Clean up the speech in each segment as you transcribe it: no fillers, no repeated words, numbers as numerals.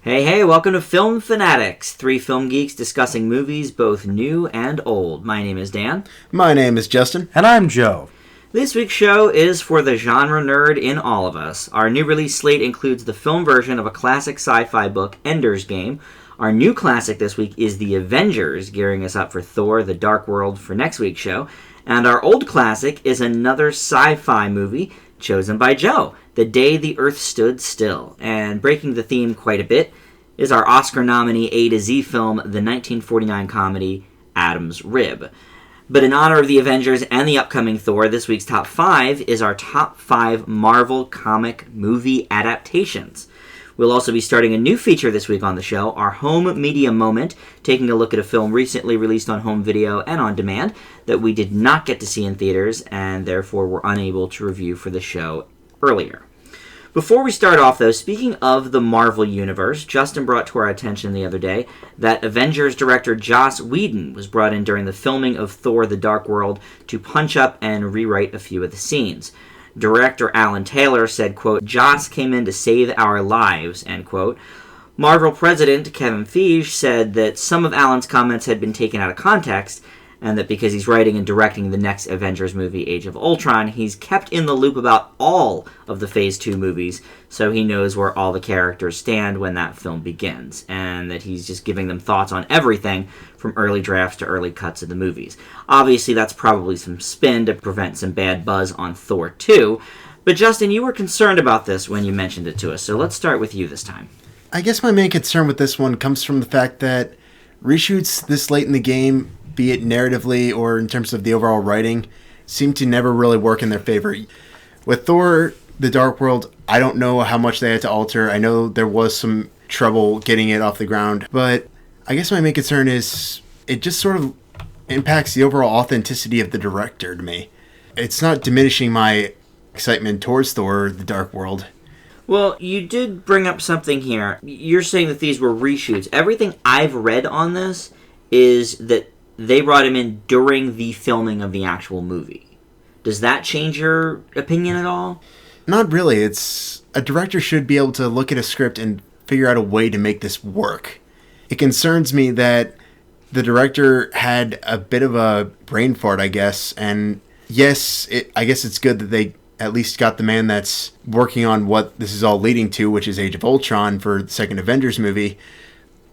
Hey, welcome to Film Fanatics, 3 film geeks discussing movies both new and old. My name is Dan. My name is Justin. And I'm Joe. This week's show is for the genre nerd in all of us. Our new release slate includes the film version of a classic sci-fi book, Ender'S Game. Our new classic this week is The Avengers, gearing us up for Thor, The Dark World for next week's show. And our old classic is another sci-fi movie chosen by Joe, The Day the Earth Stood Still. And breaking the theme quite a bit is our Oscar nominee A to Z film, the 1949 comedy Adam's Rib. But in honor of the Avengers and the upcoming Thor, this week's top 5 is our top 5 Marvel comic movie adaptations. We'll also be starting a new feature this week on the show, our Home Media Moment, taking a look at a film recently released on home video and on demand that we did not get to see in theaters and therefore were unable to review for the show earlier. Before we start off, though, speaking of the Marvel Universe, Justin brought to our attention the other day that Avengers director Joss Whedon was brought in during the filming of Thor: The Dark World to punch up and rewrite a few of the scenes. Director Alan Taylor said, quote, "Joss came in to save our lives," end quote. Marvel president Kevin Feige said that some of Alan's comments had been taken out of context, and that because he's writing and directing the next Avengers movie, Age of Ultron, he's kept in the loop about all of the Phase 2 movies, so he knows where all the characters stand when that film begins, and that he's just giving them thoughts on everything from early drafts to early cuts of the movies. Obviously, that's probably some spin to prevent some bad buzz on Thor 2, but Justin, you were concerned about this when you mentioned it to us, so let's start with you this time. I guess my main concern with this one comes from the fact that reshoots this late in the game, be it narratively or in terms of the overall writing, seem to never really work in their favor. With Thor: The Dark World, I don't know how much they had to alter. I know there was some trouble getting it off the ground, but I guess my main concern is it just sort of impacts the overall authenticity of the director to me. It's not diminishing my excitement towards Thor: The Dark World. Well, you did bring up something here. You're saying that these were reshoots. Everything I've read on this is that they brought him in during the filming of the actual movie. Does that change your opinion at all? Not really. It's a director should be able to look at a script and figure out a way to make this work. It concerns me that the director had a bit of a brain fart, I guess. And yes, I guess it's good that they at least got the man that's working on what this is all leading to, which is Age of Ultron for the second Avengers movie.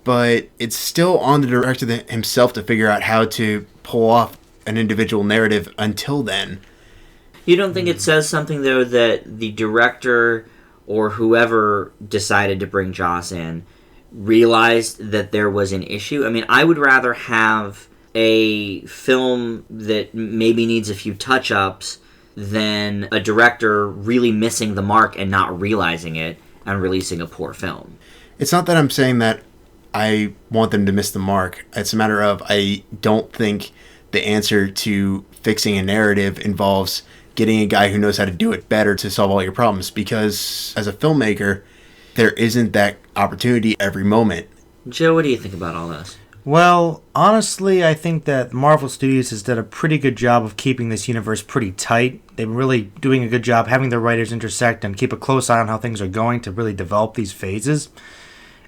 But it's still on the director himself to figure out how to pull off an individual narrative until then. You don't think it says something, though, that the director or whoever decided to bring Joss in realized that there was an issue? I mean, I would rather have a film that maybe needs a few touch-ups than a director really missing the mark and not realizing it and releasing a poor film. It's not that I'm saying that I want them to miss the mark. It's a matter of I don't think the answer to fixing a narrative involves getting a guy who knows how to do it better to solve all your problems, because as a filmmaker, there isn't that opportunity every moment. Joe, what do you think about all this? Well, honestly, I think that Marvel Studios has done a pretty good job of keeping this universe pretty tight. They've been really doing a good job having their writers intersect and keep a close eye on how things are going to really develop these phases.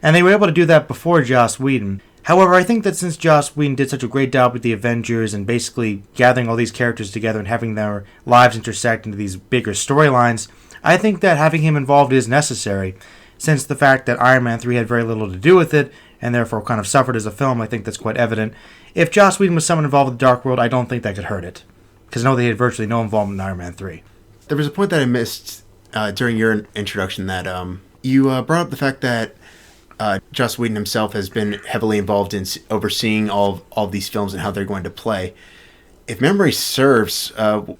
And they were able to do that before Joss Whedon. However, I think that since Joss Whedon did such a great job with the Avengers and basically gathering all these characters together and having their lives intersect into these bigger storylines, I think that having him involved is necessary. Since the fact that Iron Man 3 had very little to do with it, and therefore kind of suffered as a film, I think that's quite evident. If Joss Whedon was someone involved with The Dark World, I don't think that could hurt it. Because I know they had virtually no involvement in Iron Man 3. There was a point that I missed during your introduction that you brought up the fact that Joss Whedon himself has been heavily involved in overseeing all these films and how they're going to play. If memory serves,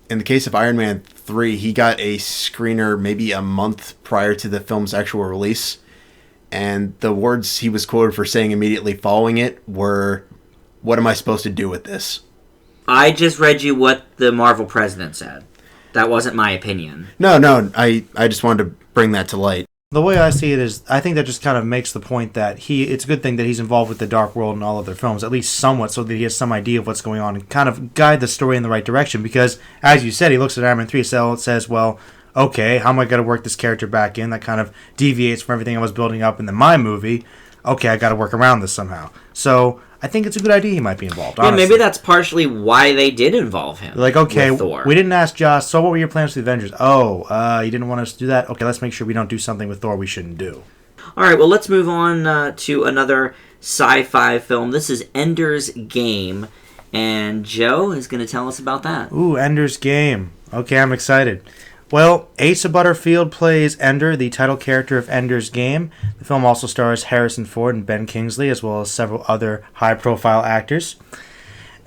in the case of Iron Man 3, he got a screener maybe a month prior to the film's actual release. And the words he was quoted for saying immediately following it were, "What am I supposed to do with this?" I just read you what the Marvel president said. That wasn't my opinion. No, I just wanted to bring that to light. The way I see it is, I think that just kind of makes the point that it's a good thing that he's involved with The Dark World and all of their films, at least somewhat, so that he has some idea of what's going on and kind of guide the story in the right direction. Because, as you said, he looks at Iron Man 3 and says, well, okay, how am I going to work this character back in? That kind of deviates from everything I was building up in my movie. Okay, I got to work around this somehow. So I think it's a good idea he might be involved. Yeah, maybe that's partially why they did involve him. Like, okay, with Thor. We didn't ask Joss, so what were your plans for the Avengers? Oh, you didn't want us to do that? Okay, let's make sure we don't do something with Thor we shouldn't do. All right, well, let's move on to another sci-fi film. This is Ender's Game, and Joe is going to tell us about that. Ooh, Ender's Game. Okay, I'm excited. Well, Asa Butterfield plays Ender, the title character of Ender's Game. The film also stars Harrison Ford and Ben Kingsley, as well as several other high-profile actors.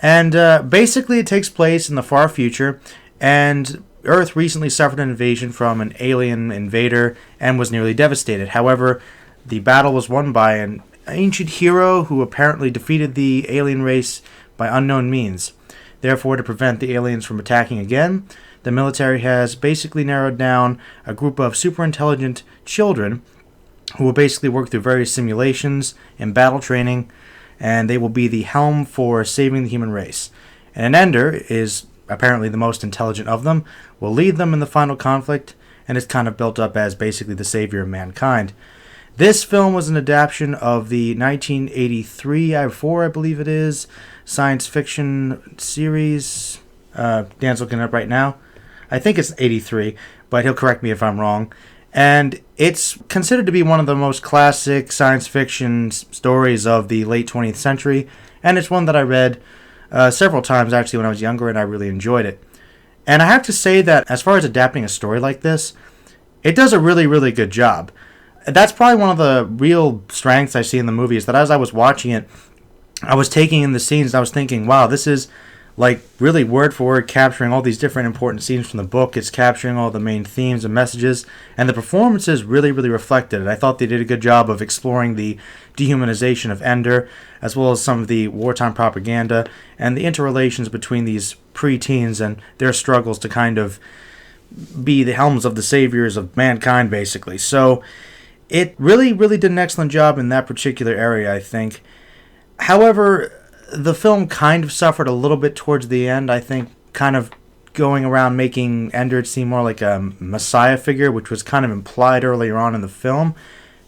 And basically, it takes place in the far future, and Earth recently suffered an invasion from an alien invader and was nearly devastated. However, the battle was won by an ancient hero who apparently defeated the alien race by unknown means. Therefore, to prevent the aliens from attacking again, the military has basically narrowed down a group of super intelligent children who will basically work through various simulations and battle training, and they will be the helm for saving the human race. And Ender is apparently the most intelligent of them, will lead them in the final conflict, and is kind of built up as basically the savior of mankind. This film was an adaptation of the 1983, I believe it is, science fiction series. Dan's looking it up right now. I think it's 83, but he'll correct me if I'm wrong. And it's considered to be one of the most classic science fiction stories of the late 20th century, and it's one that I read several times actually when I was younger, and I really enjoyed it. And I have to say that as far as adapting a story like this, it does a really, really good job. That's probably one of the real strengths I see in the movie, is that as I was watching it, I was taking in the scenes and I was thinking, wow, this is like really word for word capturing all these different important scenes from the book. It's capturing all the main themes and messages, and the performances really, really reflected it. I thought they did a good job of exploring the dehumanization of Ender, as well as some of the wartime propaganda and the interrelations between these pre-teens and their struggles to kind of be the helms of the saviors of mankind, basically. So it really, really did an excellent job in that particular area, I think. However, the film kind of suffered a little bit towards the end, I think, kind of going around making Ender seem more like a messiah figure, which was kind of implied earlier on in the film.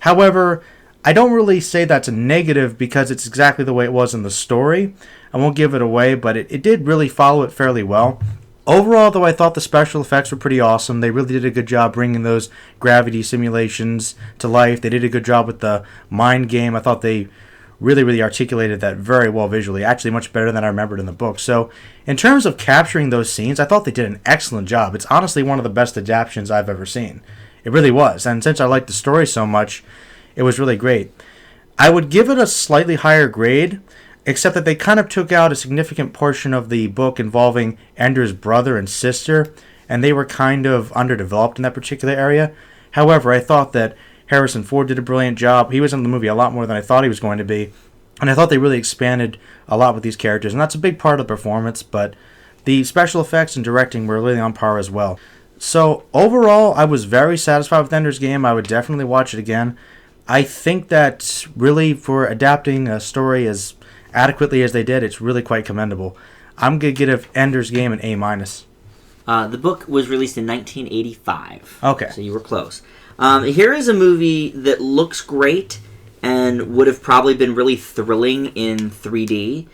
However, I don't really say that's a negative because it's exactly the way it was in the story. I won't give it away, but it did really follow it fairly well. Overall, though, I thought the special effects were pretty awesome. They really did a good job bringing those gravity simulations to life. They did a good job with the mind game. I thought they really, really articulated that very well visually, actually much better than I remembered in the book. So in terms of capturing those scenes, I thought they did an excellent job. It's honestly one of the best adaptations I've ever seen. It really was. And since I liked the story so much, it was really great. I would give it a slightly higher grade, except that they kind of took out a significant portion of the book involving Ender's brother and sister, and they were kind of underdeveloped in that particular area. However, I thought that Harrison Ford did a brilliant job. He was in the movie a lot more than I thought he was going to be, and I thought they really expanded a lot with these characters, and that's a big part of the performance, but the special effects and directing were really on par as well. So overall, I was very satisfied with Ender's Game. I would definitely watch it again. I think that really for adapting a story as adequately as they did, it's really quite commendable. I'm going to give Ender's Game an A-. The book was released in 1985. Okay. So you were close. Here is a movie that looks great and would have probably been really thrilling in 3D.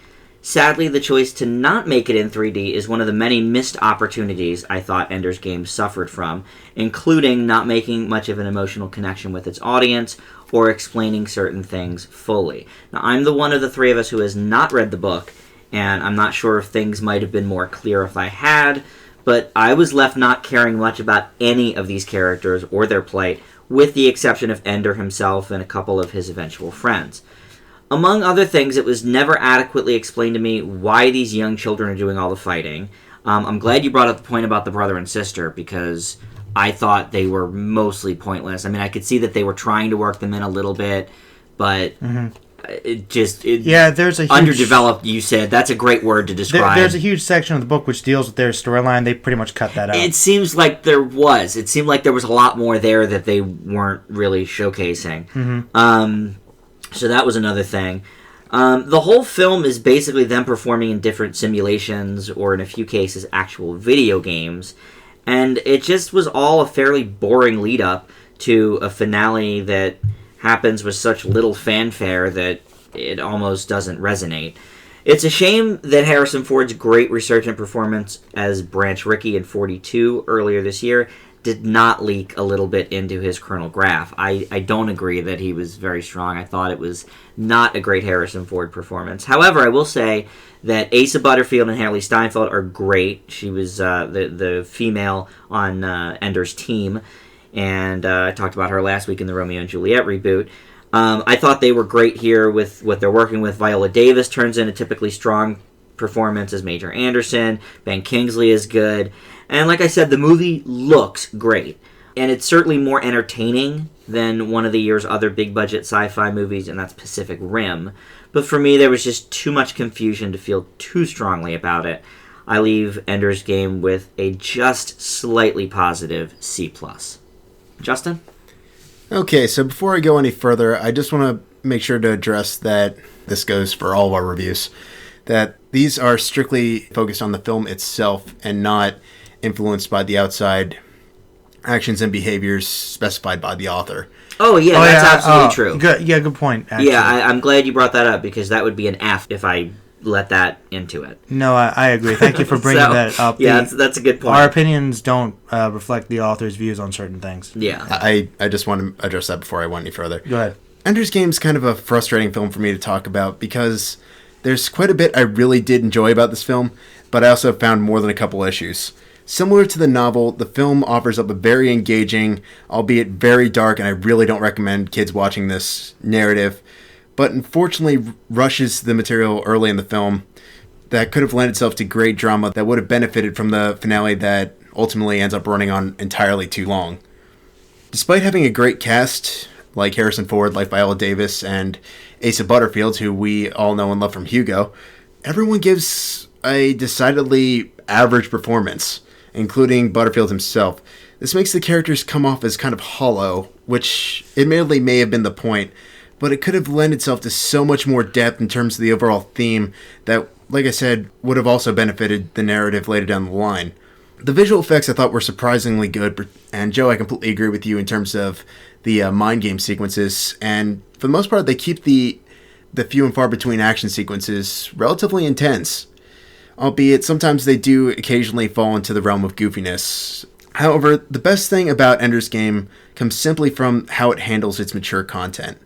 Sadly, the choice to not make it in 3D is one of the many missed opportunities I thought Ender's Game suffered from, including not making much of an emotional connection with its audience or explaining certain things fully. Now, I'm the one of the three of us who has not read the book, and I'm not sure if things might have been more clear if I had, but I was left not caring much about any of these characters or their plight, with the exception of Ender himself and a couple of his eventual friends. Among other things, it was never adequately explained to me why these young children are doing all the fighting. I'm glad you brought up the point about the brother and sister, because I thought they were mostly pointless. I mean, I could see that they were trying to work them in a little bit, but there's a huge, underdeveloped. You said that's a great word to describe. There's a huge section of the book which deals with their storyline. They pretty much cut that out. It seems like there was. It seemed like there was a lot more there that they weren't really showcasing. So that was another thing. The whole film is basically them performing in different simulations, or in a few cases, actual video games. And it just was all a fairly boring lead up to a finale that happens with such little fanfare that it almost doesn't resonate. It's a shame that Harrison Ford's great resurgent performance as Branch Rickey in 42 earlier this year did not leak a little bit into his Colonel Graff. I don't agree that he was very strong. I thought it was not a great Harrison Ford performance. However, I will say that Asa Butterfield and Haley Steinfeld are great. She was the female on Ender's team, and I talked about her last week in the Romeo and Juliet reboot. I thought they were great here with what they're working with. Viola Davis turns in a typically strong performance as Major Anderson. Ben Kingsley is good. And like I said, the movie looks great. And it's certainly more entertaining than one of the year's other big-budget sci-fi movies, and that's Pacific Rim. But for me, there was just too much confusion to feel too strongly about it. I leave Ender's Game with a just slightly positive C+. Justin? Okay, so before I go any further, I just want to make sure to address that this goes for all of our reviews, that these are strictly focused on the film itself and not influenced by the outside actions and behaviors specified by the author. Oh, yeah, that's absolutely true. Good point, actually. Yeah, I'm glad you brought that up, because that would be an F if I let that into it. No, I agree. Thank you for bringing that up. Yeah, that's a good point. Our opinions don't reflect the author's views on certain things. Yeah. I just want to address that before I went any further. Go ahead. Ender's Game is kind of a frustrating film for me to talk about because there's quite a bit I really did enjoy about this film, but I also found more than a couple issues. Similar to the novel, the film offers up a very engaging, albeit very dark, and I really don't recommend kids watching this narrative, but unfortunately rushes the material early in the film that could have lent itself to great drama that would have benefited from the finale that ultimately ends up running on entirely too long. Despite having a great cast, like Harrison Ford, like Viola Davis, and Asa Butterfield, who we all know and love from Hugo, everyone gives a decidedly average performance, including Butterfield himself. This makes the characters come off as kind of hollow, which admittedly may have been the point, but it could have lent itself to so much more depth in terms of the overall theme that, like I said, would have also benefited the narrative later down the line. The visual effects I thought were surprisingly good, and Joe, I completely agree with you in terms of the mind game sequences, and for the most part they keep the few and far between action sequences relatively intense, albeit sometimes they do occasionally fall into the realm of goofiness. However, the best thing about Ender's Game comes simply from how it handles its mature content.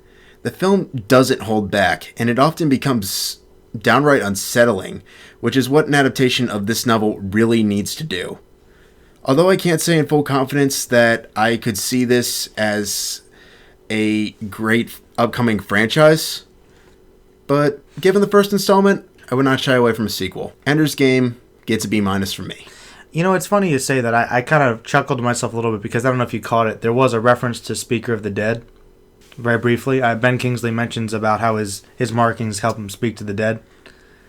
The film doesn't hold back, and it often becomes downright unsettling, which is what an adaptation of this novel really needs to do. Although I can't say in full confidence that I could see this as a great upcoming franchise, but given the first installment, I would not shy away from a sequel. Ender's Game gets a B- from me. You know, it's funny you say that. I kind of chuckled to myself a little bit because I don't know if you caught it. There was a reference to Speaker of the Dead, very briefly. Ben Kingsley mentions about how his markings help him speak to the dead.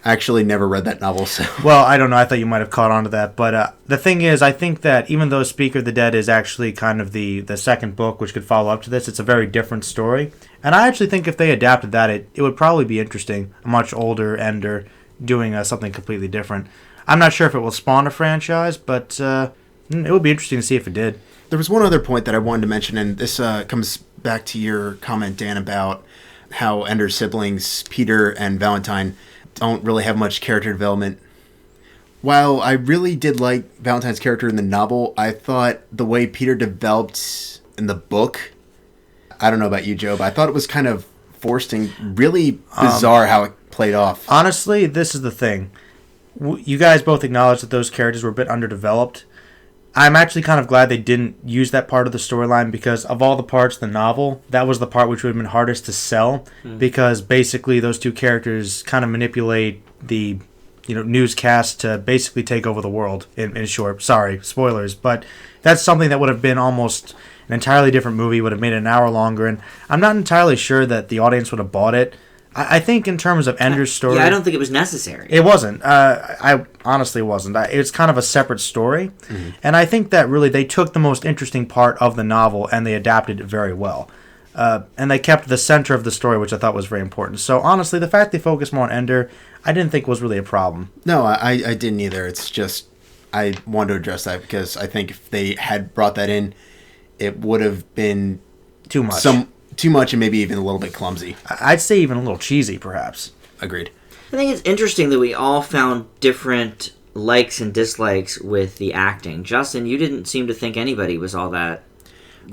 I actually never read that novel, so... Well, I don't know. I thought you might have caught on to that. But the thing is, I think that even though Speaker of the Dead is actually kind of the second book, which could follow up to this, it's a very different story. And I actually think if they adapted that, it would probably be interesting. A much older Ender doing something completely different. I'm not sure if it will spawn a franchise, but it would be interesting to see if it did. There was one other point that I wanted to mention, and this comes back to your comment, Dan, about how Ender's siblings, Peter and Valentine, don't really have much character development. While I really did like Valentine's character in the novel, I thought the way Peter developed in the book, I don't know about you, Joe, but I thought it was kind of forced and really bizarre how it played off. Honestly, this is the thing. You guys both acknowledge that those characters were a bit underdeveloped. I'm actually kind of glad they didn't use that part of the storyline because of all the parts of the novel, that was the part which would have been hardest to sell because basically those two characters kind of manipulate the newscast to basically take over the world in short. Sorry, spoilers, but that's something that would have been almost an entirely different movie, would have made it an hour longer, and I'm not entirely sure that the audience would have bought it. I think in terms of Ender's story... Yeah, I don't think it was necessary. It wasn't. I honestly wasn't. It's kind of a separate story. Mm-hmm. And I think that really they took the most interesting part of the novel and they adapted it very well. And they kept the center of the story, which I thought was very important. So honestly, the fact they focused more on Ender, I didn't think was really a problem. No, I didn't either. It's just... I wanted to address that because I think if they had brought that in, it would have been Too much. Too much and maybe even a little bit clumsy. I'd say even a little cheesy, perhaps. Agreed. I think it's interesting that we all found different likes and dislikes with the acting. Justin, you didn't seem to think anybody was all that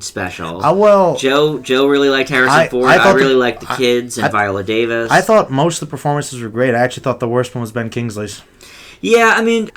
special. Well, Joe really liked Harrison Ford. I really liked the kids and Viola Davis. I thought most of the performances were great. I actually thought the worst one was Ben Kingsley's. Yeah, I mean,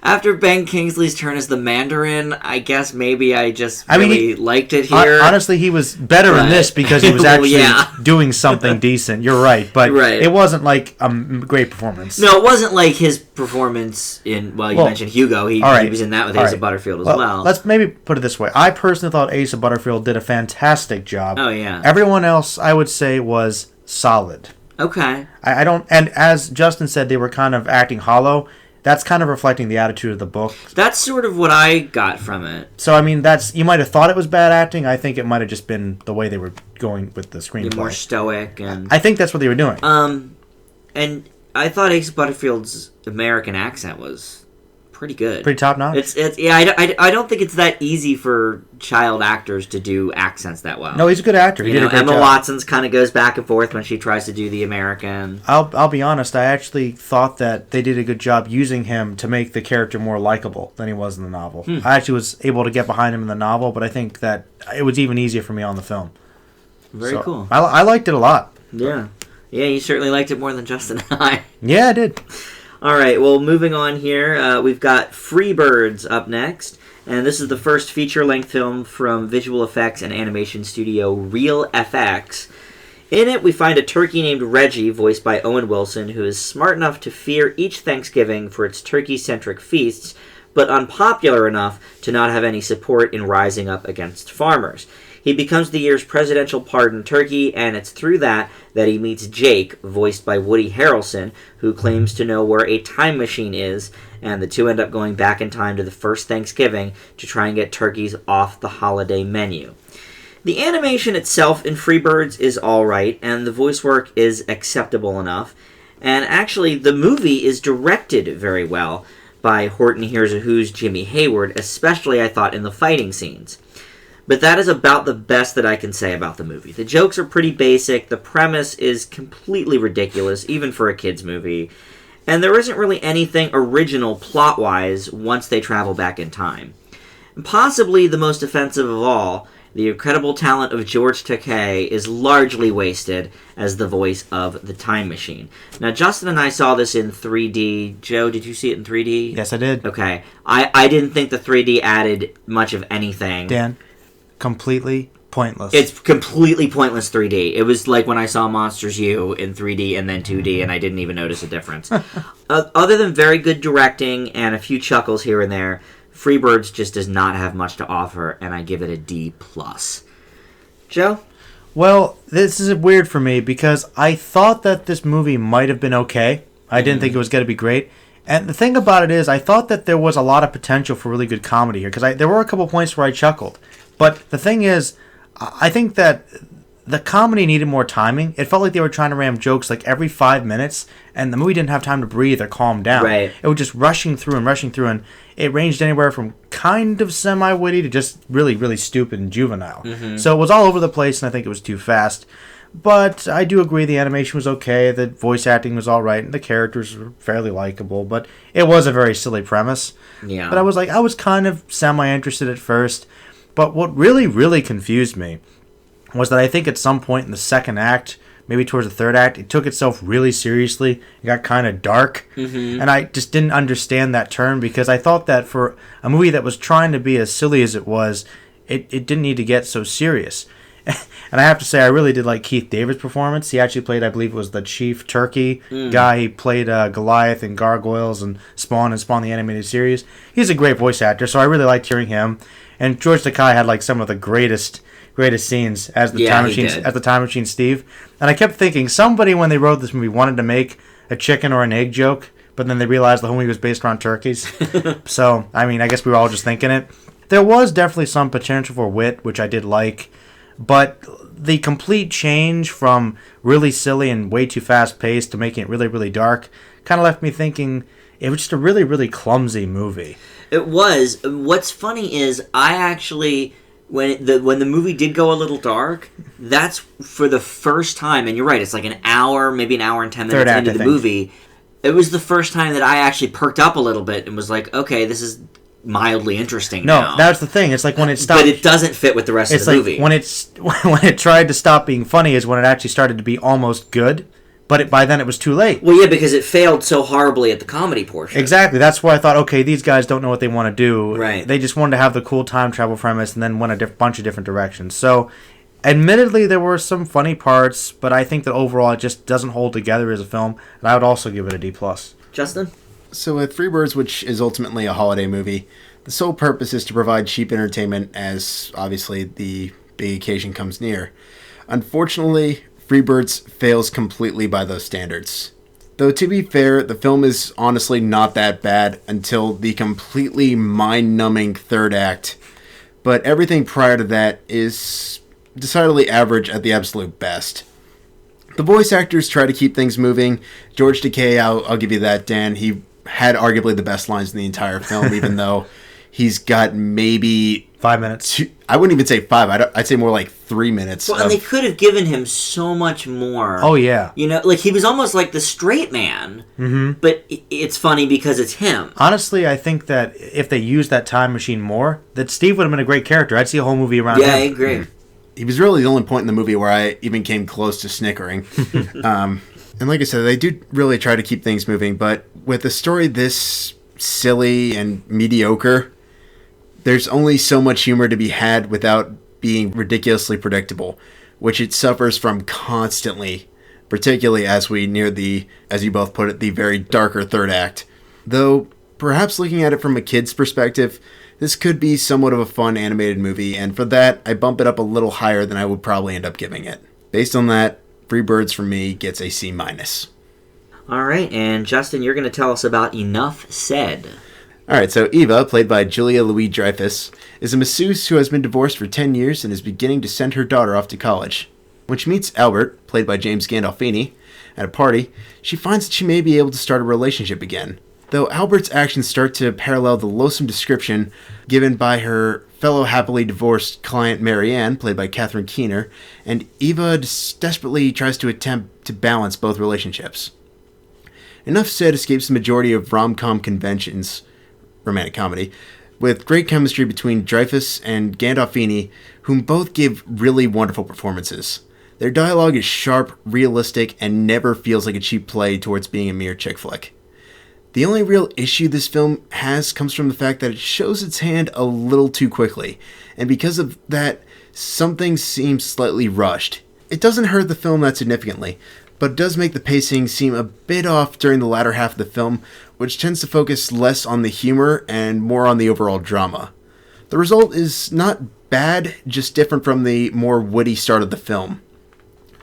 after Ben Kingsley's turn as the Mandarin, I guess maybe I just really liked it here. Honestly, he was better in this because he was actually doing something decent. You're right, but it wasn't like a great performance. No, it wasn't like his performance in, you mentioned Hugo. He was in that with Asa Butterfield as well. Let's maybe put it this way. I personally thought Asa Butterfield did a fantastic job. Oh, yeah. Everyone else, I would say, was solid. Okay. I don't, and as Justin said, they were kind of acting hollow. That's kind of reflecting the attitude of the book. That's sort of what I got from it. So, I mean, you might have thought it was bad acting. I think it might have just been the way they were going with the screenplay. More stoic. And I think that's what they were doing. And I thought Asa Butterfield's American accent was pretty good. Pretty top notch. I don't think it's that easy for child actors to do accents that well. No, he's a good actor. He did a great Emma job. Watson's kind of goes back and forth when she tries to do the American. I'll be honest. I actually thought that they did a good job using him to make the character more likable than he was in the novel. I actually was able to get behind him in the novel, but I think that it was even easier for me on the film. Very cool. I liked it a lot. Yeah. Yeah, you certainly liked it more than Justin and I. Yeah, I did. All right, well, moving on here, we've got Freebirds up next, and this is the first feature-length film from visual effects and animation studio Real FX. In it, we find a turkey named Reggie, voiced by Owen Wilson, who is smart enough to fear each Thanksgiving for its turkey-centric feasts, but unpopular enough to not have any support in rising up against farmers. He becomes the year's presidential pardon turkey, and it's through that he meets Jake, voiced by Woody Harrelson, who claims to know where a time machine is, and the two end up going back in time to the first Thanksgiving to try and get turkeys off the holiday menu. The animation itself in Freebirds is alright, and the voice work is acceptable enough, and actually the movie is directed very well by Horton Hears a Who's Jimmy Hayward, especially I thought in the fighting scenes. But that is about the best that I can say about the movie. The jokes are pretty basic, the premise is completely ridiculous, even for a kid's movie, and there isn't really anything original plot-wise once they travel back in time. And possibly the most offensive of all, the incredible talent of George Takei is largely wasted as the voice of the Time Machine. Now, Justin and I saw this in 3D. Joe, did you see it in 3D? Yes, I did. Okay. I didn't think the 3D added much of anything. Dan, completely pointless. It's completely pointless 3D. It was like when I saw Monsters U in 3D and then 2D, and I didn't even notice a difference. Other than very good directing and a few chuckles here and there, Freebirds just does not have much to offer, and I give it a D+. Joe? Well, this is weird for me because I thought that this movie might have been okay. I didn't think it was going to be great. And the thing about it is, I thought that there was a lot of potential for really good comedy here because there were a couple points where I chuckled. But the thing is, I think that the comedy needed more timing. It felt like they were trying to ram jokes like every 5 minutes, and the movie didn't have time to breathe or calm down. Right. It was just rushing through, and it ranged anywhere from kind of semi-witty to just really, really stupid and juvenile. Mm-hmm. So it was all over the place, and I think it was too fast. But I do agree the animation was okay, the voice acting was all right, and the characters were fairly likable, but it was a very silly premise. Yeah. But I was kind of semi-interested at first. But what really, really confused me was that I think at some point in the second act, maybe towards the third act, it took itself really seriously. It got kind of dark. Mm-hmm. And I just didn't understand that turn because I thought that for a movie that was trying to be as silly as it was, it didn't need to get so serious. And I have to say, I really did like Keith David's performance. He actually played, I believe it was the Chief Turkey guy. He played Goliath in Gargoyles and Spawn the animated series. He's a great voice actor, so I really liked hearing him. And George Takei had like some of the greatest scenes as the Time Machine Steve. And I kept thinking somebody when they wrote this movie wanted to make a chicken or an egg joke, but then they realized the whole movie was based around turkeys. So I mean, I guess we were all just thinking it. There was definitely some potential for wit, which I did like, but the complete change from really silly and way too fast paced to making it really, really dark kind of left me thinking, It was just a really, really clumsy movie. It was. What's funny is I actually, when the movie did go a little dark, that's for the first time, and you're right, it's like an hour, maybe an hour and 10 minutes into the movie. It was the first time that I actually perked up a little bit and was like, okay, this is mildly interesting now. No, that's the thing. It's like when it stopped. But it doesn't fit with the rest of the movie. When it tried to stop being funny is when it actually started to be almost good. But by then it was too late. Well, yeah, because it failed so horribly at the comedy portion. Exactly. That's why I thought, okay, these guys don't know what they want to do. Right. They just wanted to have the cool time travel premise and then went a bunch of different directions. So, admittedly, there were some funny parts, but I think that overall it just doesn't hold together as a film. And I would also give it a D+. Justin? So with Freebirds, which is ultimately a holiday movie, the sole purpose is to provide cheap entertainment as, obviously, the big occasion comes near. Unfortunately, Freebirds fails completely by those standards. Though to be fair, the film is honestly not that bad until the completely mind-numbing third act, but everything prior to that is decidedly average at the absolute best. The voice actors try to keep things moving. George Takei, I'll give you that, Dan. He had arguably the best lines in the entire film, even though he's got maybe 5 minutes. I wouldn't even say 5. I'd say more like 3 minutes. Well, and they could have given him so much more. Oh, yeah. You know, like he was almost like the straight man. Mm-hmm. But it's funny because it's him. Honestly, I think that if they used that time machine more, that Steve would have been a great character. I'd see a whole movie around him. Yeah, I agree. He was really the only point in the movie where I even came close to snickering. And like I said, they do really try to keep things moving, but with a story this silly and mediocre, there's only so much humor to be had without being ridiculously predictable, which it suffers from constantly, particularly as we near the, as you both put it, the very darker third act. Though, perhaps looking at it from a kid's perspective, this could be somewhat of a fun animated movie, and for that, I bump it up a little higher than I would probably end up giving it. Based on that, Freebirds from me gets a C-. All right, and Justin, you're going to tell us about Enough Said. Alright, so Eva, played by Julia Louis-Dreyfuss, is a masseuse who has been divorced for 10 years and is beginning to send her daughter off to college. When she meets Albert, played by James Gandolfini, at a party, she finds that she may be able to start a relationship again. Though Albert's actions start to parallel the loathsome description given by her fellow happily divorced client Marianne, played by Catherine Keener, and Eva desperately tries to attempt to balance both relationships. Enough Said escapes the majority of rom-com conventions, romantic comedy, with great chemistry between Dreyfuss and Gandolfini, whom both give really wonderful performances. Their dialogue is sharp, realistic, and never feels like a cheap play towards being a mere chick flick. The only real issue this film has comes from the fact that it shows its hand a little too quickly, and because of that, some things seem slightly rushed. It doesn't hurt the film that significantly, but it does make the pacing seem a bit off during the latter half of the film, which tends to focus less on the humor and more on the overall drama. The result is not bad, just different from the more witty start of the film.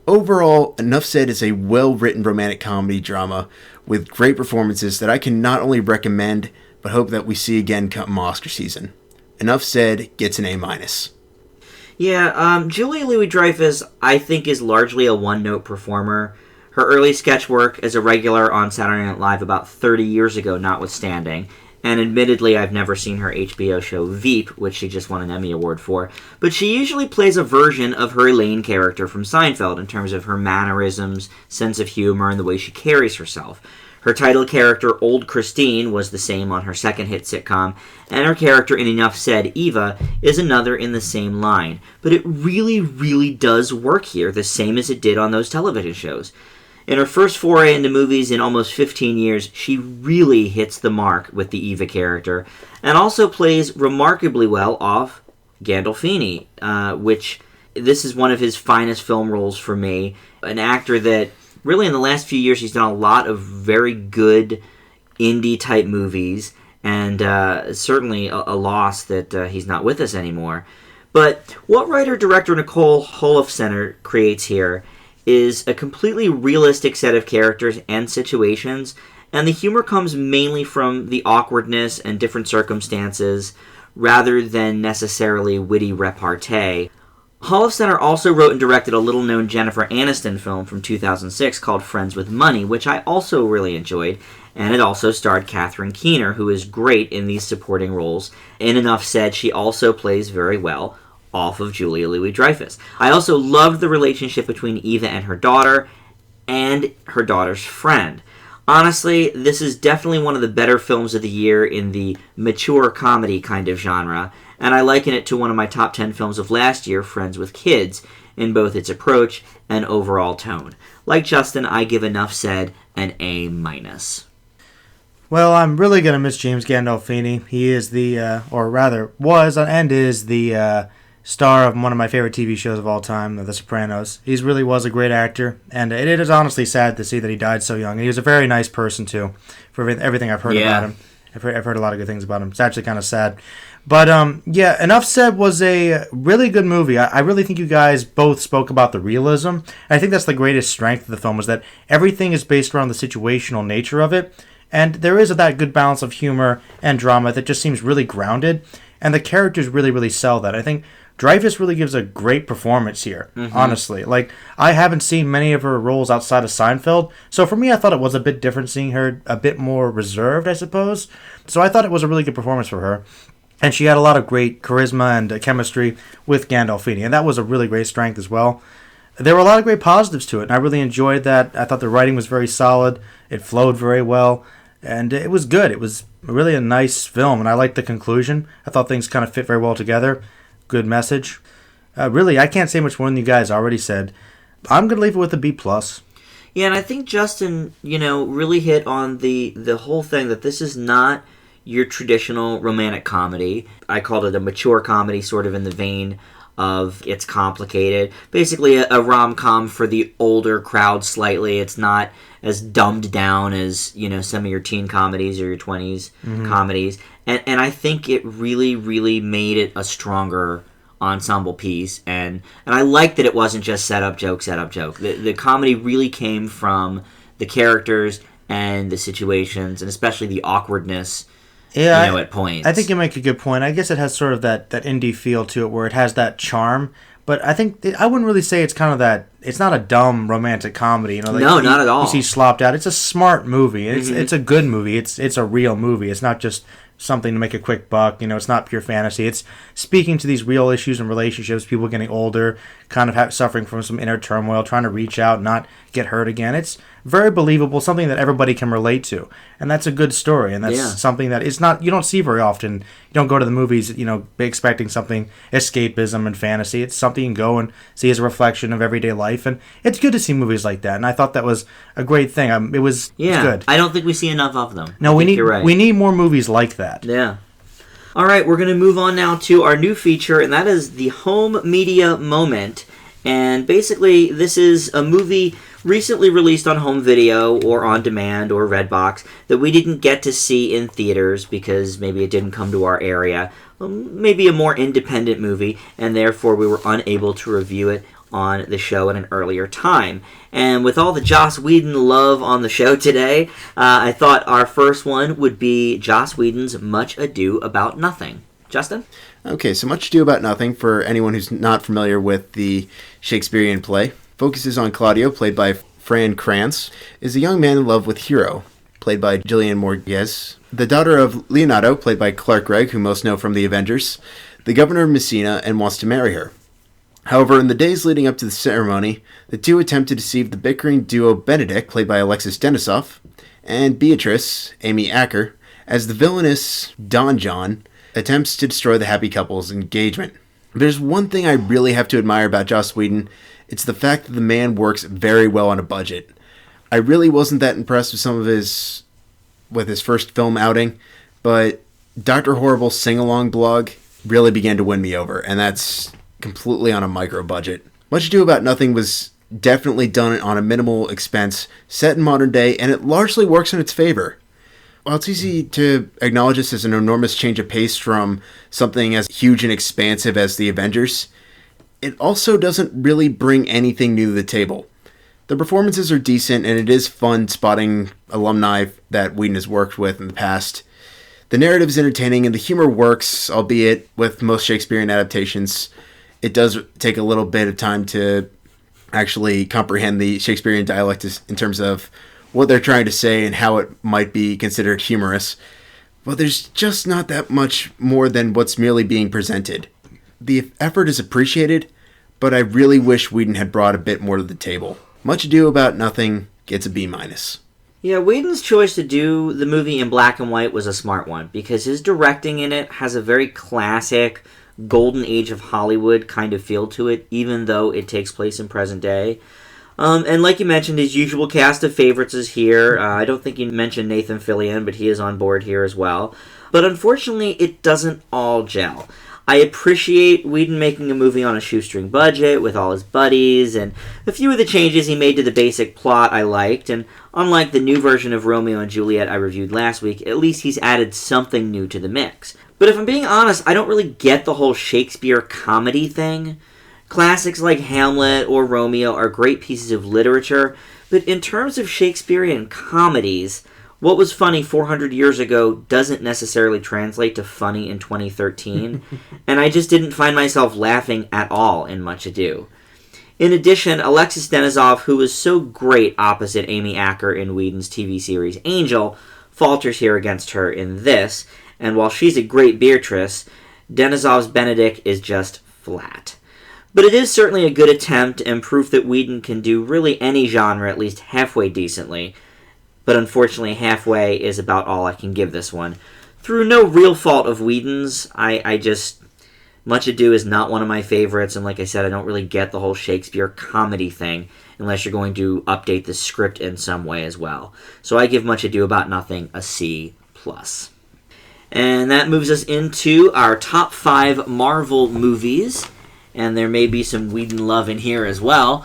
Overall, Enough Said is a well-written romantic comedy drama with great performances that I can not only recommend, but hope that we see again come Oscar season. Enough Said gets an A-. Yeah, Julia Louis-Dreyfuss, I think, is largely a one-note performer. Her early sketch work as a regular on Saturday Night Live about 30 years ago notwithstanding, and admittedly I've never seen her HBO show Veep, which she just won an Emmy Award for, but she usually plays a version of her Elaine character from Seinfeld in terms of her mannerisms, sense of humor, and the way she carries herself. Her title character, Old Christine, was the same on her second hit sitcom, and her character in Enough Said, Eva, is another in the same line. But it really, really does work here, the same as it did on those television shows. In her first foray into movies in almost 15 years, she really hits the mark with the Eva character, and also plays remarkably well off Gandolfini, which this is one of his finest film roles for me. An actor that really in the last few years he's done a lot of very good indie-type movies, and certainly a loss that he's not with us anymore. But what writer-director Nicole Holofcener creates here is a completely realistic set of characters and situations, and the humor comes mainly from the awkwardness and different circumstances rather than necessarily witty repartee. Holofcener also wrote and directed a little-known Jennifer Aniston film from 2006 called Friends with Money, which I also really enjoyed, and it also starred Catherine Keener, who is great in these supporting roles. And enough said, she also plays very well off of Julia Louis-Dreyfuss. I also loved the relationship between Eva and her daughter, and her daughter's friend. Honestly, this is definitely one of the better films of the year in the mature comedy kind of genre, and I liken it to one of my top 10 films of last year, Friends with Kids, in both its approach and overall tone. Like Justin, I give Enough Said an A-. Well, I'm really going to miss James Gandolfini. He is or rather was and is the star of one of my favorite TV shows of all time, The Sopranos. He really was a great actor, and it is honestly sad to see that he died so young. And he was a very nice person, too, for everything I've heard about him. I've heard a lot of good things about him. It's actually kind of sad. But, Enough Said was a really good movie. I really think you guys both spoke about the realism. I think that's the greatest strength of the film, is that everything is based around the situational nature of it. And there is that good balance of humor and drama that just seems really grounded. And the characters really, really sell that. I think Dreyfuss really gives a great performance here, honestly. Like, I haven't seen many of her roles outside of Seinfeld, so for me, I thought it was a bit different seeing her a bit more reserved, I suppose. So I thought it was a really good performance for her. And she had a lot of great charisma and chemistry with Gandolfini, and that was a really great strength as well. There were a lot of great positives to it, and I really enjoyed that. I thought the writing was very solid. It flowed very well, and it was good. It was really a nice film, and I liked the conclusion. I thought things kind of fit very well together. Good message. Really, I can't say much more than you guys already said. I'm going to leave it with a B+. Yeah, and I think Justin, really hit on the whole thing that this is not your traditional romantic comedy. I called it a mature comedy, sort of in the vein of it's complicated. Basically a rom-com for the older crowd slightly. It's not as dumbed down as, some of your teen comedies or your 20s comedies. And I think it really, really made it a stronger ensemble piece. And I like that it wasn't just set up joke. The comedy really came from the characters and the situations, and especially the awkwardness, at points. I think you make a good point. I guess it has sort of that indie feel to it, where it has that charm. But I think I wouldn't really say it's kind of that. It's not a dumb romantic comedy, No, not at all. You see slopped out. It's a smart movie. It's a good movie. It's a real movie. It's not just something to make a quick buck. It's not pure fantasy. It's speaking to these real issues and relationships. People getting older, kind of suffering from some inner turmoil, trying to reach out, not get hurt again. It's very believable, something that everybody can relate to, and that's a good story. And that's something that is not you don't see very often. You don't go to the movies, expecting something escapism and fantasy. It's something you can go and see as a reflection of everyday life, and it's good to see movies like that. And I thought that was a great thing. It was good. I don't think we see enough of them. No, we need more movies like that. Yeah. All right, we're going to move on now to our new feature, and that is the Home Media Moment. And basically, this is a movie recently released on home video or on demand or Redbox that we didn't get to see in theaters because maybe it didn't come to our area. Maybe a more independent movie, and therefore we were unable to review it on the show at an earlier time. And with all the Joss Whedon love on the show today, I thought our first one would be Joss Whedon's Much Ado About Nothing. Justin? Okay, so Much Ado About Nothing, for anyone who's not familiar with the Shakespearean play, focuses on Claudio, played by Fran Kranz, is a young man in love with Hero, played by Jillian Morguez, the daughter of Leonardo, played by Clark Gregg, who most know from the Avengers, the governor of Messina, and wants to marry her. However, in the days leading up to the ceremony, the two attempt to deceive the bickering duo Benedict, played by Alexis Denisov, and Beatrice, Amy Acker, as the villainous Don John attempts to destroy the happy couple's engagement. If there's one thing I really have to admire about Joss Whedon, it's the fact that the man works very well on a budget. I really wasn't that impressed with his first film outing, but Dr. Horrible's sing-along blog really began to win me over, and that's completely on a micro budget. Much Ado About Nothing was definitely done on a minimal expense, set in modern day, and it largely works in its favor. While it's easy to acknowledge this as an enormous change of pace from something as huge and expansive as the Avengers, it also doesn't really bring anything new to the table. The performances are decent, and it is fun spotting alumni that Whedon has worked with in the past. The narrative is entertaining, and the humor works, albeit with most Shakespearean adaptations, it does take a little bit of time to actually comprehend the Shakespearean dialect in terms of what they're trying to say and how it might be considered humorous. But there's just not that much more than what's merely being presented. The effort is appreciated, but I really wish Whedon had brought a bit more to the table. Much Ado About Nothing gets a B-. Yeah, Whedon's choice to do the movie in black and white was a smart one, because his directing in it has a very classic golden age of Hollywood kind of feel to it, even though it takes place in present day. And like you mentioned, his usual cast of favorites is here. I don't think you mentioned Nathan Fillion, but he is on board here as well. But unfortunately, it doesn't all gel. I appreciate Whedon making a movie on a shoestring budget with all his buddies, and a few of the changes he made to the basic plot I liked, and unlike the new version of Romeo and Juliet I reviewed last week, at least he's added something new to the mix. But if I'm being honest, I don't really get the whole Shakespeare comedy thing. Classics like Hamlet or Romeo are great pieces of literature, but in terms of Shakespearean comedies, what was funny 400 years ago doesn't necessarily translate to funny in 2013, and I just didn't find myself laughing at all in Much Ado. In addition, Alexis Denisov, who was so great opposite Amy Acker in Whedon's TV series Angel, falters here against her in this, and while she's a great Beatrice, Denisov's Benedict is just flat. But it is certainly a good attempt and proof that Whedon can do really any genre at least halfway decently, but unfortunately halfway is about all I can give this one. Through no real fault of Whedon's, I just... Much Ado is not one of my favorites, and like I said, I don't really get the whole Shakespeare comedy thing unless you're going to update the script in some way as well. So I give Much Ado About Nothing a C+. And that moves us into our top 5 Marvel movies, and there may be some Whedon love in here as well.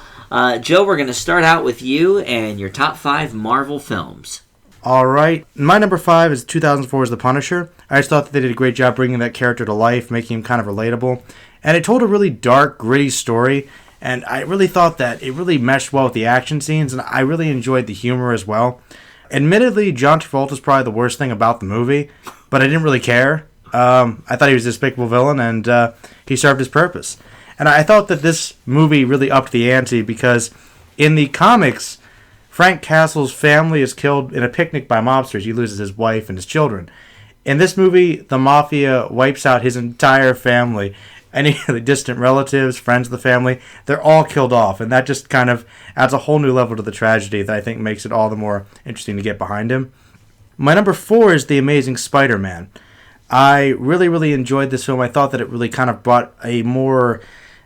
Joe, we're going to start out with you and your top 5 Marvel films. All right. My number 5 is 2004's The Punisher. I just thought that they did a great job bringing that character to life, making him kind of relatable. And it told a really dark, gritty story. And I really thought that it really meshed well with the action scenes. And I really enjoyed the humor as well. Admittedly, John Travolta's probably the worst thing about the movie. But I didn't really care. I thought he was a despicable villain. And he served his purpose. And I thought that this movie really upped the ante because in the comics, Frank Castle's family is killed in a picnic by mobsters. He loses his wife and his children. In this movie, the mafia wipes out his entire family. Any of the distant relatives, friends of the family, they're all killed off. And that just kind of adds a whole new level to the tragedy that I think makes it all the more interesting to get behind him. My number 4 is The Amazing Spider-Man. I really, really enjoyed this film. I thought that it really kind of brought a more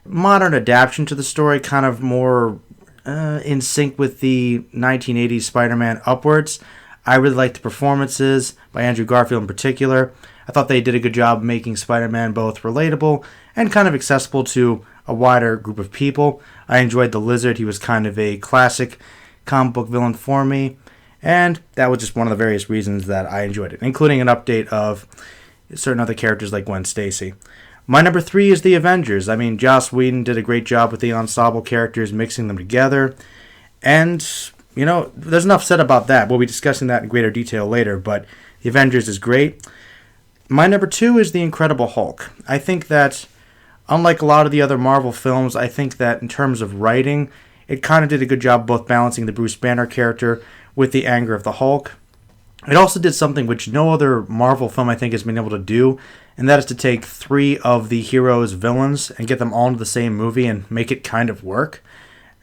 modern adaptation to the story, kind of more in sync with the 1980s Spider-Man upwards. I really liked the performances by Andrew Garfield in particular. I thought they did a good job making Spider-Man both relatable and kind of accessible to a wider group of people. I enjoyed the Lizard. He was kind of a classic comic book villain for me, and that was just one of the various reasons that I enjoyed it, including an update of certain other characters like Gwen Stacy. My number 3 is The Avengers. I mean, Joss Whedon did a great job with the ensemble characters, mixing them together. And, you know, there's enough said about that. We'll be discussing that in greater detail later, but The Avengers is great. My number 2 is The Incredible Hulk. I think that, unlike a lot of the other Marvel films, I think that in terms of writing, it kind of did a good job both balancing the Bruce Banner character with the anger of the Hulk. It also did something which no other Marvel film, I think, has been able to do, and that is to take 3 of the hero's villains and get them all into the same movie and make it kind of work.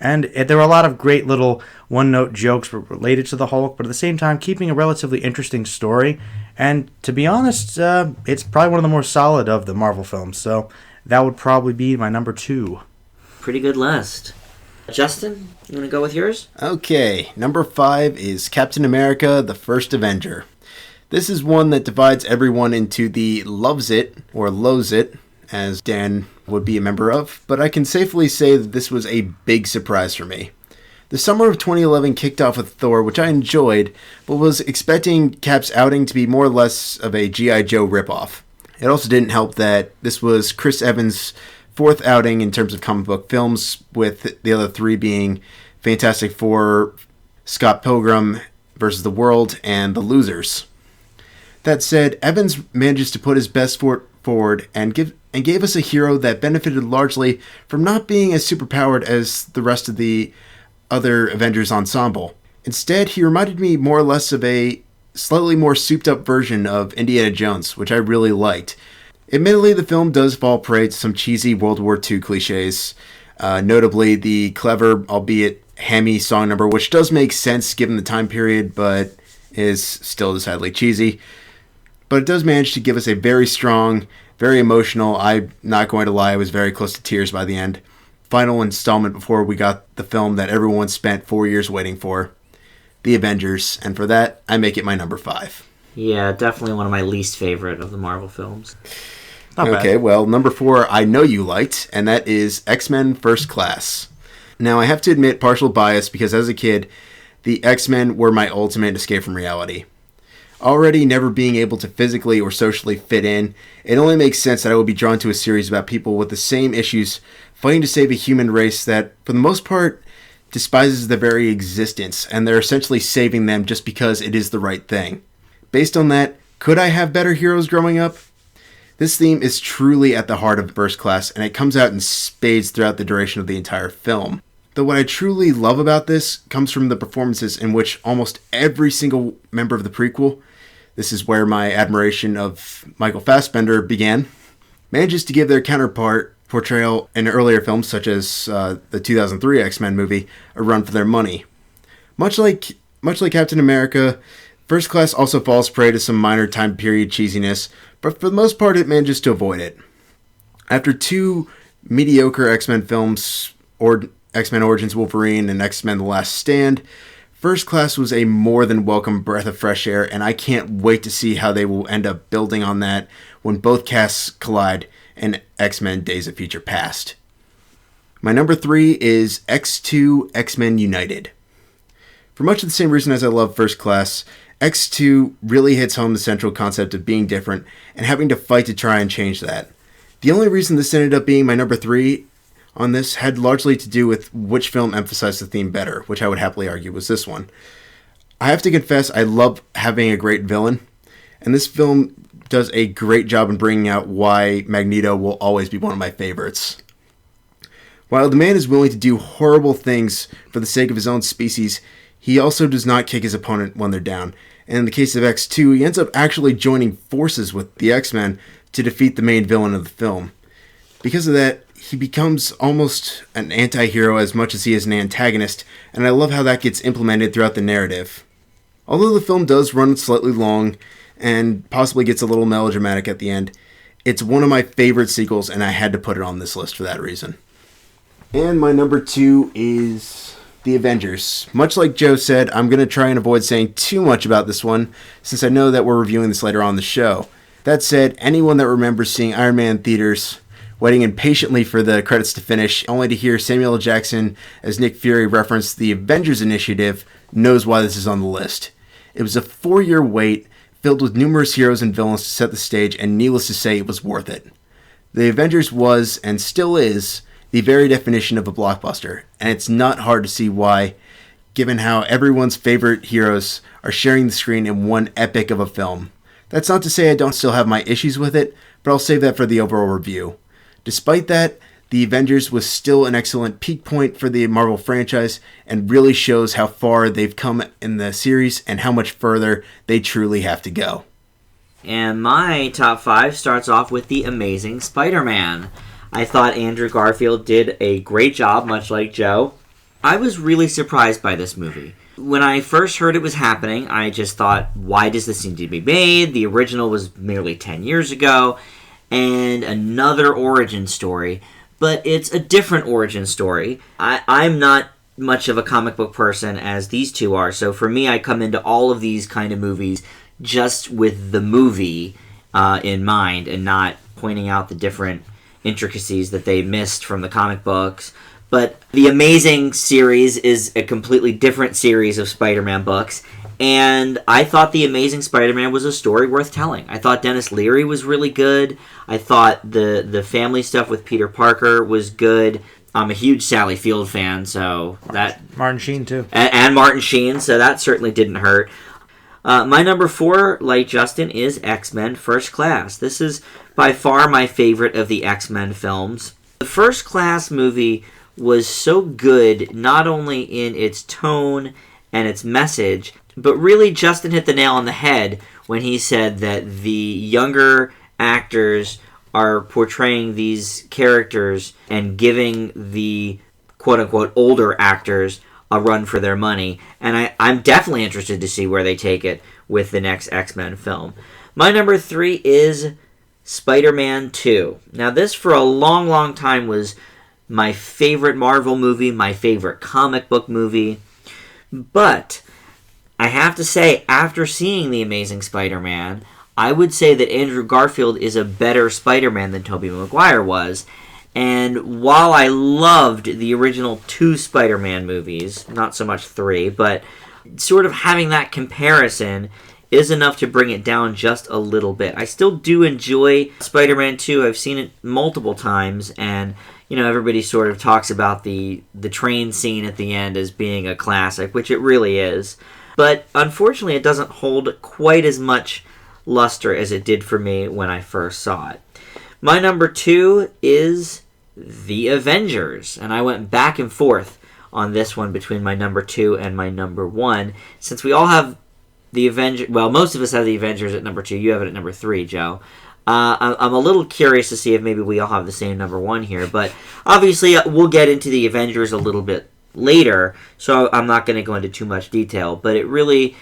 And there were a lot of great little one-note jokes related to the Hulk, but at the same time keeping a relatively interesting story. And to be honest, it's probably one of the more solid of the Marvel films, so that would probably be my number 2. Pretty good list. Justin, you want to go with yours? Okay, number 5 is Captain America, the First Avenger. This is one that divides everyone into the loves it or loathes it, as Dan would be a member of, but I can safely say that this was a big surprise for me. The summer of 2011 kicked off with Thor, which I enjoyed, but was expecting Cap's outing to be more or less of a G.I. Joe ripoff. It also didn't help that this was Chris Evans' 4th outing in terms of comic book films, with the other 3 being Fantastic Four, Scott Pilgrim vs. the World, and The Losers. That said, Evans manages to put his best foot forward and and gave us a hero that benefited largely from not being as superpowered as the rest of the other Avengers ensemble. Instead, he reminded me more or less of a slightly more souped-up version of Indiana Jones, which I really liked. Admittedly, the film does fall prey to some cheesy World War II cliches, notably the clever, albeit hammy song number, which does make sense given the time period, but is still decidedly cheesy. But it does manage to give us a very strong, very emotional, I'm not going to lie, I was very close to tears by the end, final installment before we got the film that everyone spent 4 years waiting for, The Avengers, and for that, I make it my number 5. Yeah, definitely one of my least favorite of the Marvel films. Not bad. Okay, well, number 4 I know you liked, and that is X-Men First Class. Now, I have to admit partial bias because as a kid, the X-Men were my ultimate escape from reality. Already never being able to physically or socially fit in, it only makes sense that I would be drawn to a series about people with the same issues fighting to save a human race that, for the most part, despises their very existence, and they're essentially saving them just because it is the right thing. Based on that, could I have better heroes growing up? This theme is truly at the heart of First Class, and it comes out in spades throughout the duration of the entire film. Though what I truly love about this comes from the performances in which almost every single member of the prequel, this is where my admiration of Michael Fassbender began, manages to give their counterpart portrayal in earlier films such as the 2003 X-Men movie a run for their money. Much like Captain America, First Class also falls prey to some minor time period cheesiness, but for the most part it manages to avoid it. After 2 mediocre X-Men films, or X-Men Origins Wolverine and X-Men The Last Stand, First Class was a more than welcome breath of fresh air, and I can't wait to see how they will end up building on that when both casts collide in X-Men Days of Future Past. My number 3 is X2 X-Men United. For much of the same reason as I love First Class, X2 really hits home the central concept of being different and having to fight to try and change that. The only reason this ended up being my number 3 on this had largely to do with which film emphasized the theme better, which I would happily argue was this one. I have to confess, I love having a great villain, and this film does a great job in bringing out why Magneto will always be one of my favorites. While the man is willing to do horrible things for the sake of his own species, he also does not kick his opponent when they're down. And in the case of X2, he ends up actually joining forces with the X-Men to defeat the main villain of the film. Because of that, he becomes almost an anti-hero as much as he is an antagonist, and I love how that gets implemented throughout the narrative. Although the film does run slightly long, and possibly gets a little melodramatic at the end, it's one of my favorite sequels, and I had to put it on this list for that reason. And my number 2 is The Avengers. Much like Joe said, I'm going to try and avoid saying too much about this one, since I know that we're reviewing this later on in the show. That said, anyone that remembers seeing Iron Man in theaters, waiting impatiently for the credits to finish, only to hear Samuel L. Jackson as Nick Fury reference the Avengers Initiative, knows why this is on the list. It was a 4-year wait, filled with numerous heroes and villains to set the stage, and needless to say, it was worth it. The Avengers was, and still is, the very definition of a blockbuster, and it's not hard to see why, given how everyone's favorite heroes are sharing the screen in one epic of a film. That's not to say I don't still have my issues with it, but I'll save that for the overall review. Despite that, The Avengers was still an excellent peak point for the Marvel franchise and really shows how far they've come in the series and how much further they truly have to go. And my top 5 starts off with The Amazing Spider-Man. I thought Andrew Garfield did a great job, much like Joe. I was really surprised by this movie. When I first heard it was happening, I just thought, why does this need to be made? The original was nearly 10 years ago. And another origin story, but it's a different origin story. I'm not much of a comic book person as these two are, so for me I come into all of these kind of movies just with the movie in mind and not pointing out the different intricacies that they missed from the comic books. But the Amazing series is a completely different series of Spider-Man books, and I thought The Amazing Spider-Man was a story worth telling. I thought Dennis Leary was really good. I thought the family stuff with Peter Parker was good. I'm a huge Sally Field fan, so that... Martin Sheen, too. And Martin Sheen, so that certainly didn't hurt. My number 4, like Justin, is X-Men First Class. This is by far my favorite of the X-Men films. The First Class movie was so good, not only in its tone and its message, but really Justin hit the nail on the head when he said that the younger actors are portraying these characters and giving the quote-unquote older actors a run for their money. And I'm definitely interested to see where they take it with the next X-Men film. My number 3 is Spider-Man 2. Now this for a long, long time was my favorite Marvel movie, my favorite comic book movie. But I have to say, after seeing The Amazing Spider-Man, I would say that Andrew Garfield is a better Spider-Man than Tobey Maguire was. And while I loved the original 2 Spider-Man movies, not so much 3, but sort of having that comparison is enough to bring it down just a little bit. I still do enjoy Spider-Man 2. I've seen it multiple times, and everybody sort of talks about the train scene at the end as being a classic, which it really is. But unfortunately, it doesn't hold quite as much luster as it did for me when I first saw it. My number 2 is The Avengers, and I went back and forth on this one between my number 2 and my number 1. Since we all have the Avengers, well, most of us have the Avengers at number 2. You have it at number 3, Joe. I'm a little curious to see if maybe we all have the same number 1 here, but obviously we'll get into the Avengers a little bit later, so I'm not going to go into too much detail, but it really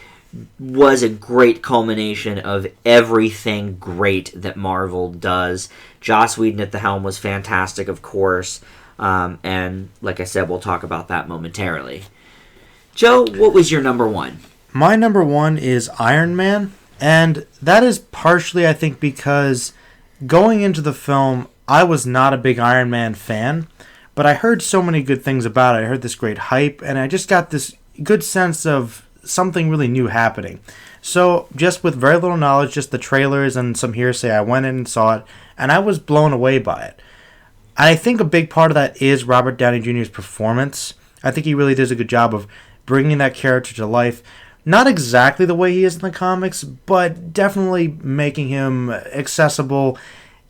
was a great culmination of everything great that Marvel does. Joss Whedon at the helm was fantastic, of course, and like I said, we'll talk about that momentarily. Joe, what was your number 1? My number 1 is Iron Man, and that is partially, I think, because going into the film, I was not a big Iron Man fan, but I heard so many good things about it. I heard this great hype, and I just got this good sense of something really new happening. So, just with very little knowledge, just the trailers and some hearsay, I went in and saw it, and I was blown away by it. I think a big part of that is Robert Downey Jr.'s performance. I think he really does a good job of bringing that character to life. Not exactly the way he is in the comics, but definitely making him accessible,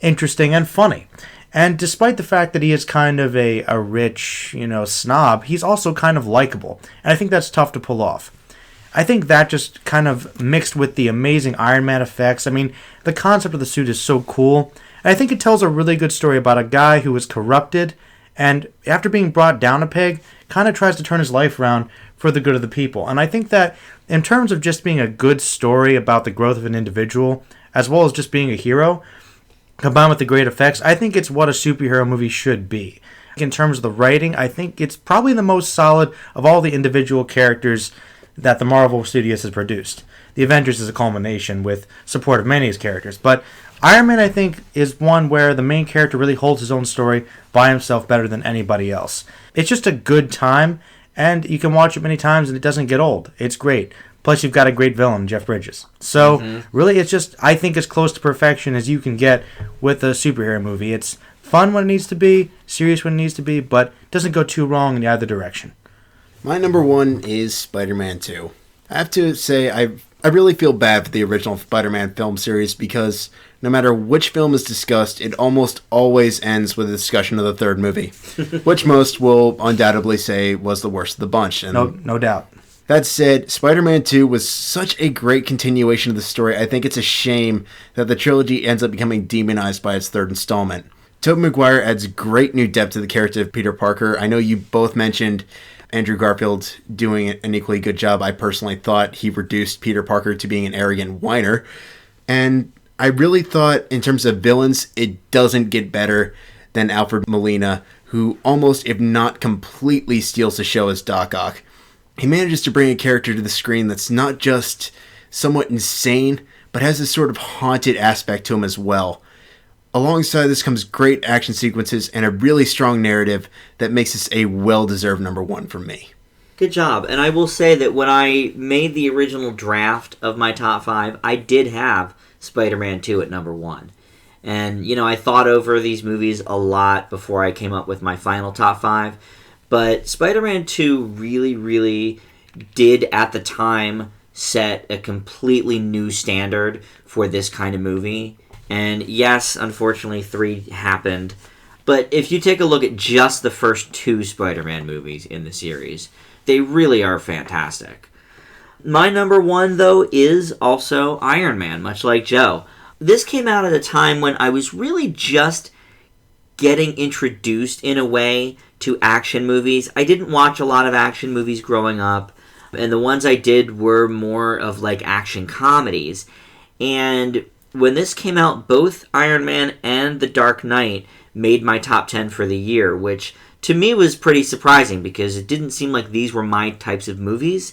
interesting, and funny. And despite the fact that he is kind of a rich, snob, he's also kind of likable. And I think that's tough to pull off. I think that just kind of mixed with the amazing Iron Man effects. I mean, the concept of the suit is so cool. And I think it tells a really good story about a guy who was corrupted and after being brought down a peg, kind of tries to turn his life around for the good of the people. And I think that in terms of just being a good story about the growth of an individual, as well as just being a hero, combined with the great effects, I think it's what a superhero movie should be. In terms of the writing, I think it's probably the most solid of all the individual characters that the Marvel Studios has produced. The Avengers is a culmination with support of many of his characters, but Iron Man, I think, is one where the main character really holds his own story by himself better than anybody else. It's just a good time, and you can watch it many times and it doesn't get old. It's great. Plus, you've got a great villain, Jeff Bridges. So, really, it's just, I think, as close to perfection as you can get with a superhero movie. It's fun when it needs to be, serious when it needs to be, but doesn't go too wrong in either direction. My number 1 is Spider-Man 2. I have to say, I really feel bad for the original Spider-Man film series because no matter which film is discussed, it almost always ends with a discussion of the third movie, which most will undoubtedly say was the worst of the bunch. And no doubt. That said, Spider-Man 2 was such a great continuation of the story, I think it's a shame that the trilogy ends up becoming demonized by its third installment. Tobey Maguire adds great new depth to the character of Peter Parker. I know you both mentioned Andrew Garfield doing an equally good job. I personally thought he reduced Peter Parker to being an arrogant whiner. And I really thought, in terms of villains, it doesn't get better than Alfred Molina, who almost, if not completely, steals the show as Doc Ock. He manages to bring a character to the screen that's not just somewhat insane, but has this sort of haunted aspect to him as well. Alongside this comes great action sequences and a really strong narrative that makes this a well-deserved number 1 for me. Good job. And I will say that when I made the original draft of my top 5, I did have Spider-Man 2 at number 1. And, I thought over these movies a lot before I came up with my final top 5. But Spider-Man 2 really, really did, at the time, set a completely new standard for this kind of movie. And yes, unfortunately, 3 happened. But if you take a look at just the first 2 Spider-Man movies in the series, they really are fantastic. My number 1, though, is also Iron Man, much like Joe. This came out at a time when I was really just getting introduced, in a way, to action movies. I didn't watch a lot of action movies growing up, and the ones I did were more of, like, action comedies. And when this came out, both Iron Man and The Dark Knight made my top 10 for the year, which to me was pretty surprising because it didn't seem like these were my types of movies.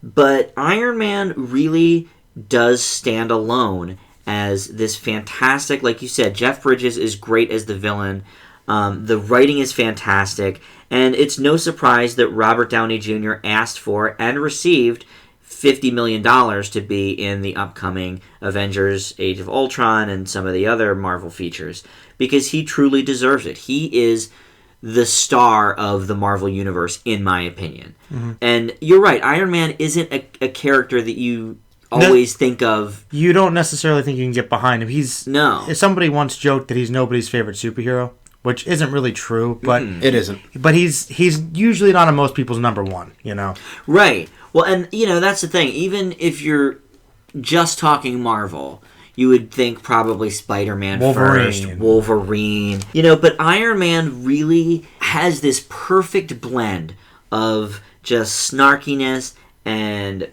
But Iron Man really does stand alone as this fantastic, like you said, Jeff Bridges is great as the villain. The writing is fantastic, and it's no surprise that Robert Downey Jr. asked for and received $50 million to be in the upcoming Avengers Age of Ultron and some of the other Marvel features, because he truly deserves it. He is the star of the Marvel Universe, in my opinion. Mm-hmm. And you're right, Iron Man isn't a character that you always think of. You don't necessarily think you can get behind him. No. Somebody once joked that he's nobody's favorite superhero, which isn't really true, but it isn't. But he's usually not on most people's number 1, you know. Right. Well, and that's the thing. Even if you're just talking Marvel, you would think probably Spider-Man first, Wolverine. But Iron Man really has this perfect blend of just snarkiness and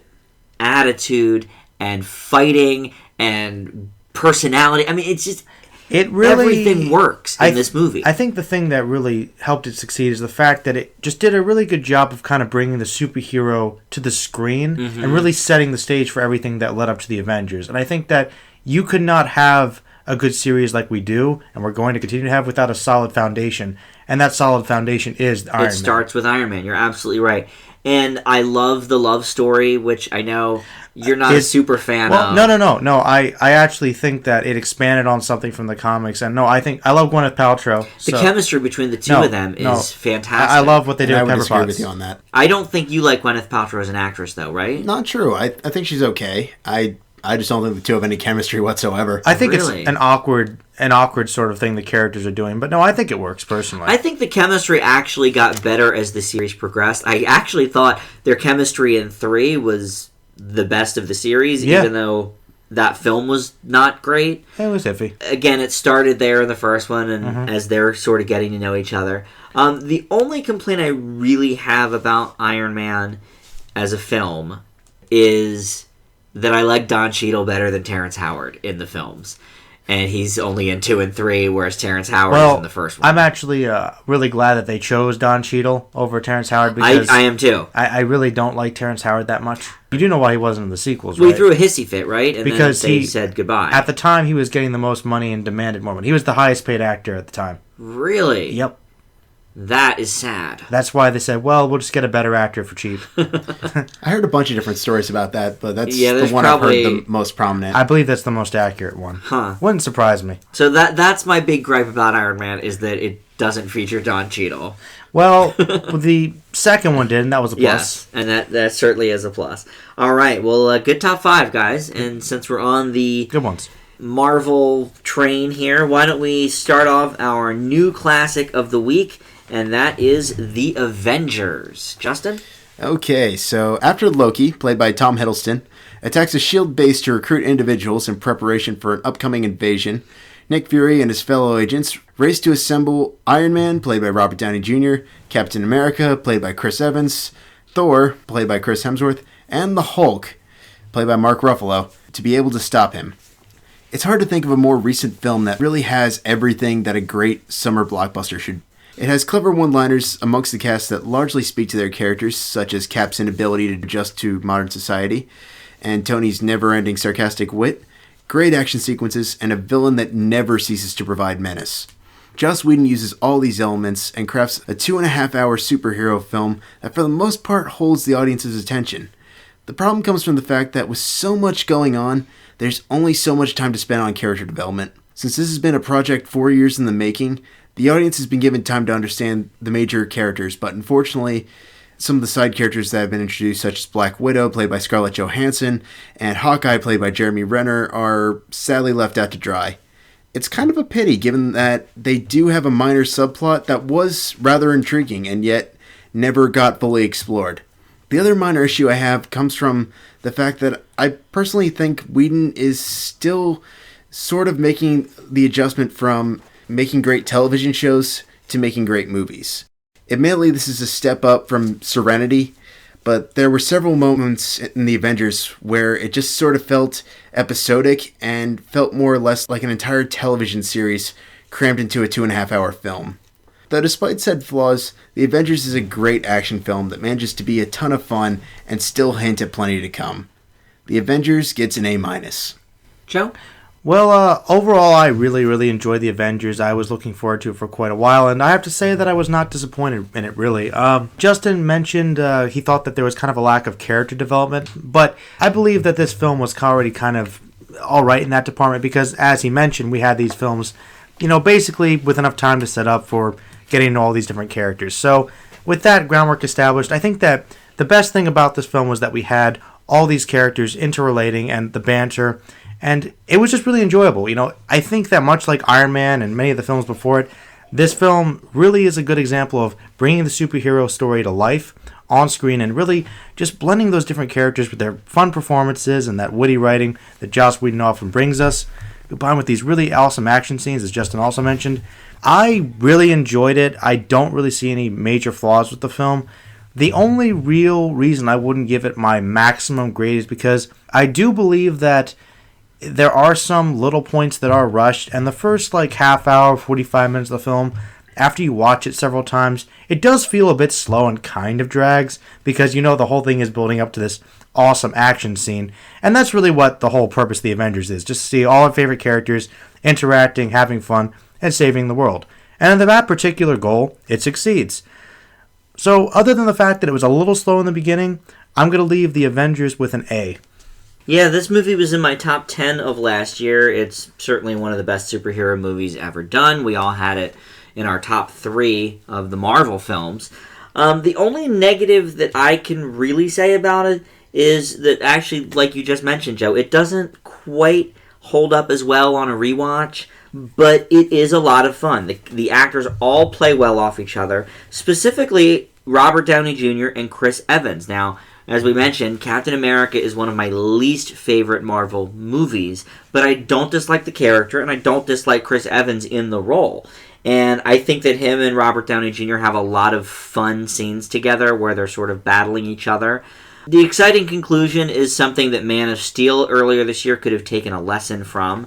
attitude and fighting and personality. I mean, it's just everything works in this movie. I think the thing that really helped it succeed is the fact that it just did a really good job of kind of bringing the superhero to the screen and really setting the stage for everything that led up to the Avengers. And I think that you could not have a good series like we do, and we're going to continue to have, without a solid foundation. And that solid foundation is Iron Man. It starts with Iron Man. You're absolutely right. And I love the love story, which I know you're not a super fan of. No. I actually think that it expanded on something from the comics. And I love Gwyneth Paltrow. The chemistry between the two of them is fantastic. I love what they do with Pepper Potts. I would disagree with you on that. I don't think you like Gwyneth Paltrow as an actress, though, right? Not true. I think she's okay. I just don't think the two have any chemistry whatsoever. I think it's an awkward sort of thing the characters are doing. But no, I think it works, personally. I think the chemistry actually got better as the series progressed. I actually thought their chemistry in 3 was the best of the series, even though that film was not great. It was iffy. Again, it started there in the first one, and as they're sort of getting to know each other. The only complaint I really have about Iron Man as a film is that I like Don Cheadle better than Terrence Howard in the films. And he's only in 2 and 3, whereas Terrence Howard is in the first one. I'm actually really glad that they chose Don Cheadle over Terrence Howard, because I am too. I really don't like Terrence Howard that much. You do know why he wasn't in the sequels, right? We threw a hissy fit, right? And because then they said goodbye. At the time, he was getting the most money and demanded more money. He was the highest paid actor at the time. Really? Yep. That is sad. That's why they said, well, we'll just get a better actor for cheap. I heard a bunch of different stories about that, but that's the one I've heard the most prominent. I believe that's the most accurate one. Huh. Wouldn't surprise me. So that's my big gripe about Iron Man, is that it doesn't feature Don Cheadle. Well, the second one did, and that was a plus. Yes, and that certainly is a plus. All right, well, good top 5, guys. And since we're on the good ones Marvel train here, why don't we start off our new classic of the week, and that is The Avengers. Justin? Okay, so after Loki, played by Tom Hiddleston, attacks a S.H.I.E.L.D. base to recruit individuals in preparation for an upcoming invasion, Nick Fury and his fellow agents race to assemble Iron Man, played by Robert Downey Jr., Captain America, played by Chris Evans, Thor, played by Chris Hemsworth, and the Hulk, played by Mark Ruffalo, to be able to stop him. It's hard to think of a more recent film that really has everything that a great summer blockbuster should. It has clever one-liners amongst the cast that largely speak to their characters, such as Cap's inability to adjust to modern society, and Tony's never-ending sarcastic wit, great action sequences, and a villain that never ceases to provide menace. Joss Whedon uses all these elements and crafts a 2.5-hour superhero film that for the most part holds the audience's attention. The problem comes from the fact that with so much going on, there's only so much time to spend on character development. Since this has been a project 4 years in the making, the audience has been given time to understand the major characters, but unfortunately, Some of the side characters that have been introduced, such as Black Widow, played by Scarlett Johansson, and Hawkeye, played by Jeremy Renner, are sadly left out to dry. It's kind of a pity, given that they do have a minor subplot that was rather intriguing and yet never got fully explored. The other minor issue I have comes from the fact that I personally think Whedon is still sort of making the adjustment from making great television shows to making great movies. Admittedly, this is a step up from Serenity, but there were several moments in the Avengers where it just sort of felt episodic and felt more or less like an entire television series crammed into a 2.5-hour film. Though despite said flaws, The Avengers is a great action film that manages to be a ton of fun and still hint at plenty to come. The Avengers gets an A-. Joe? Well, overall, I really enjoyed The Avengers. I was looking forward to it for quite a while, and I have to say that I was not disappointed in it, really. Justin mentioned he thought that there was kind of a lack of character development, but I believe that this film was already kind of alright in that department, because, as he mentioned, we had these films, basically with enough time to set up for getting to all these different characters. So, with that groundwork established, I think that the best thing about this film was that we had all these characters interrelating and the banter, and it was just really enjoyable. I think that much like Iron Man and many of the films before it, this film really is a good example of bringing the superhero story to life on screen and really just blending those different characters with their fun performances and that witty writing that Joss Whedon often brings us, combined with these really awesome action scenes, as Justin also mentioned. I really enjoyed it. I don't really see any major flaws with the film. The only real reason I wouldn't give it my maximum grade is because I do believe that there are some little points that are rushed, and the first half hour, 45 minutes of the film, after you watch it several times, it does feel a bit slow and kind of drags, because the whole thing is building up to this awesome action scene, and that's really what the whole purpose of the Avengers is, just to see all our favorite characters interacting, having fun, and saving the world. And in that particular goal, it succeeds. So, other than the fact that it was a little slow in the beginning, I'm going to leave the Avengers with an A. Yeah, this movie was in my top 10 of last year. It's certainly one of the best superhero movies ever done. We all had it in our top 3 of the Marvel films. The only negative that I can really say about it is that actually, like you just mentioned, Joe, it doesn't quite hold up as well on a rewatch, but it is a lot of fun. The actors all play well off each other, specifically Robert Downey Jr. and Chris Evans. Now, as we mentioned, Captain America is one of my least favorite Marvel movies, but I don't dislike the character, and I don't dislike Chris Evans in the role. And I think that him and Robert Downey Jr. have a lot of fun scenes together where they're sort of battling each other. The exciting conclusion is something that Man of Steel earlier this year could have taken a lesson from.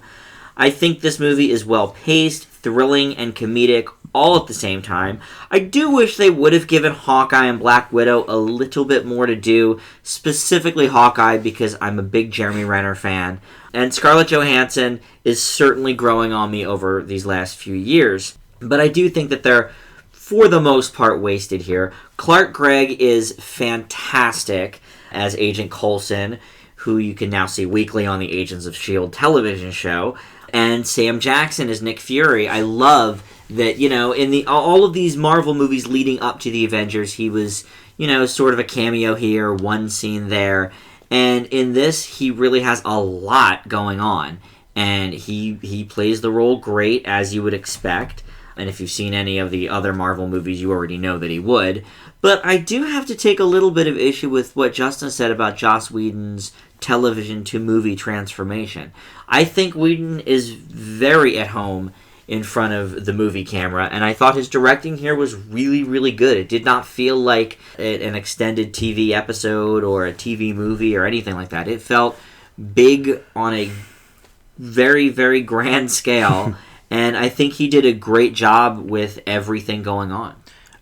I think this movie is well-paced, thrilling, and comedic all at the same time. I do wish they would have given Hawkeye and Black Widow a little bit more to do, specifically Hawkeye, because I'm a big Jeremy Renner fan. And Scarlett Johansson is certainly growing on me over these last few years. But I do think that they're, for the most part, wasted here. Clark Gregg is fantastic as Agent Coulson, who you can now see weekly on the Agents of S.H.I.E.L.D. television show. And Sam Jackson as Nick Fury. I love that, in all of these Marvel movies leading up to the Avengers, he was, sort of a cameo here, one scene there. And in this, he really has a lot going on. And he plays the role great, as you would expect. And if you've seen any of the other Marvel movies, you already know that he would. But I do have to take a little bit of issue with what Justin said about Joss Whedon's television to movie transformation. I think Whedon is very at home in front of the movie camera, and I thought his directing here was really good. It did not feel like an extended TV episode or a TV movie or anything like that. It felt big on a very grand scale, and I think he did a great job with everything going on.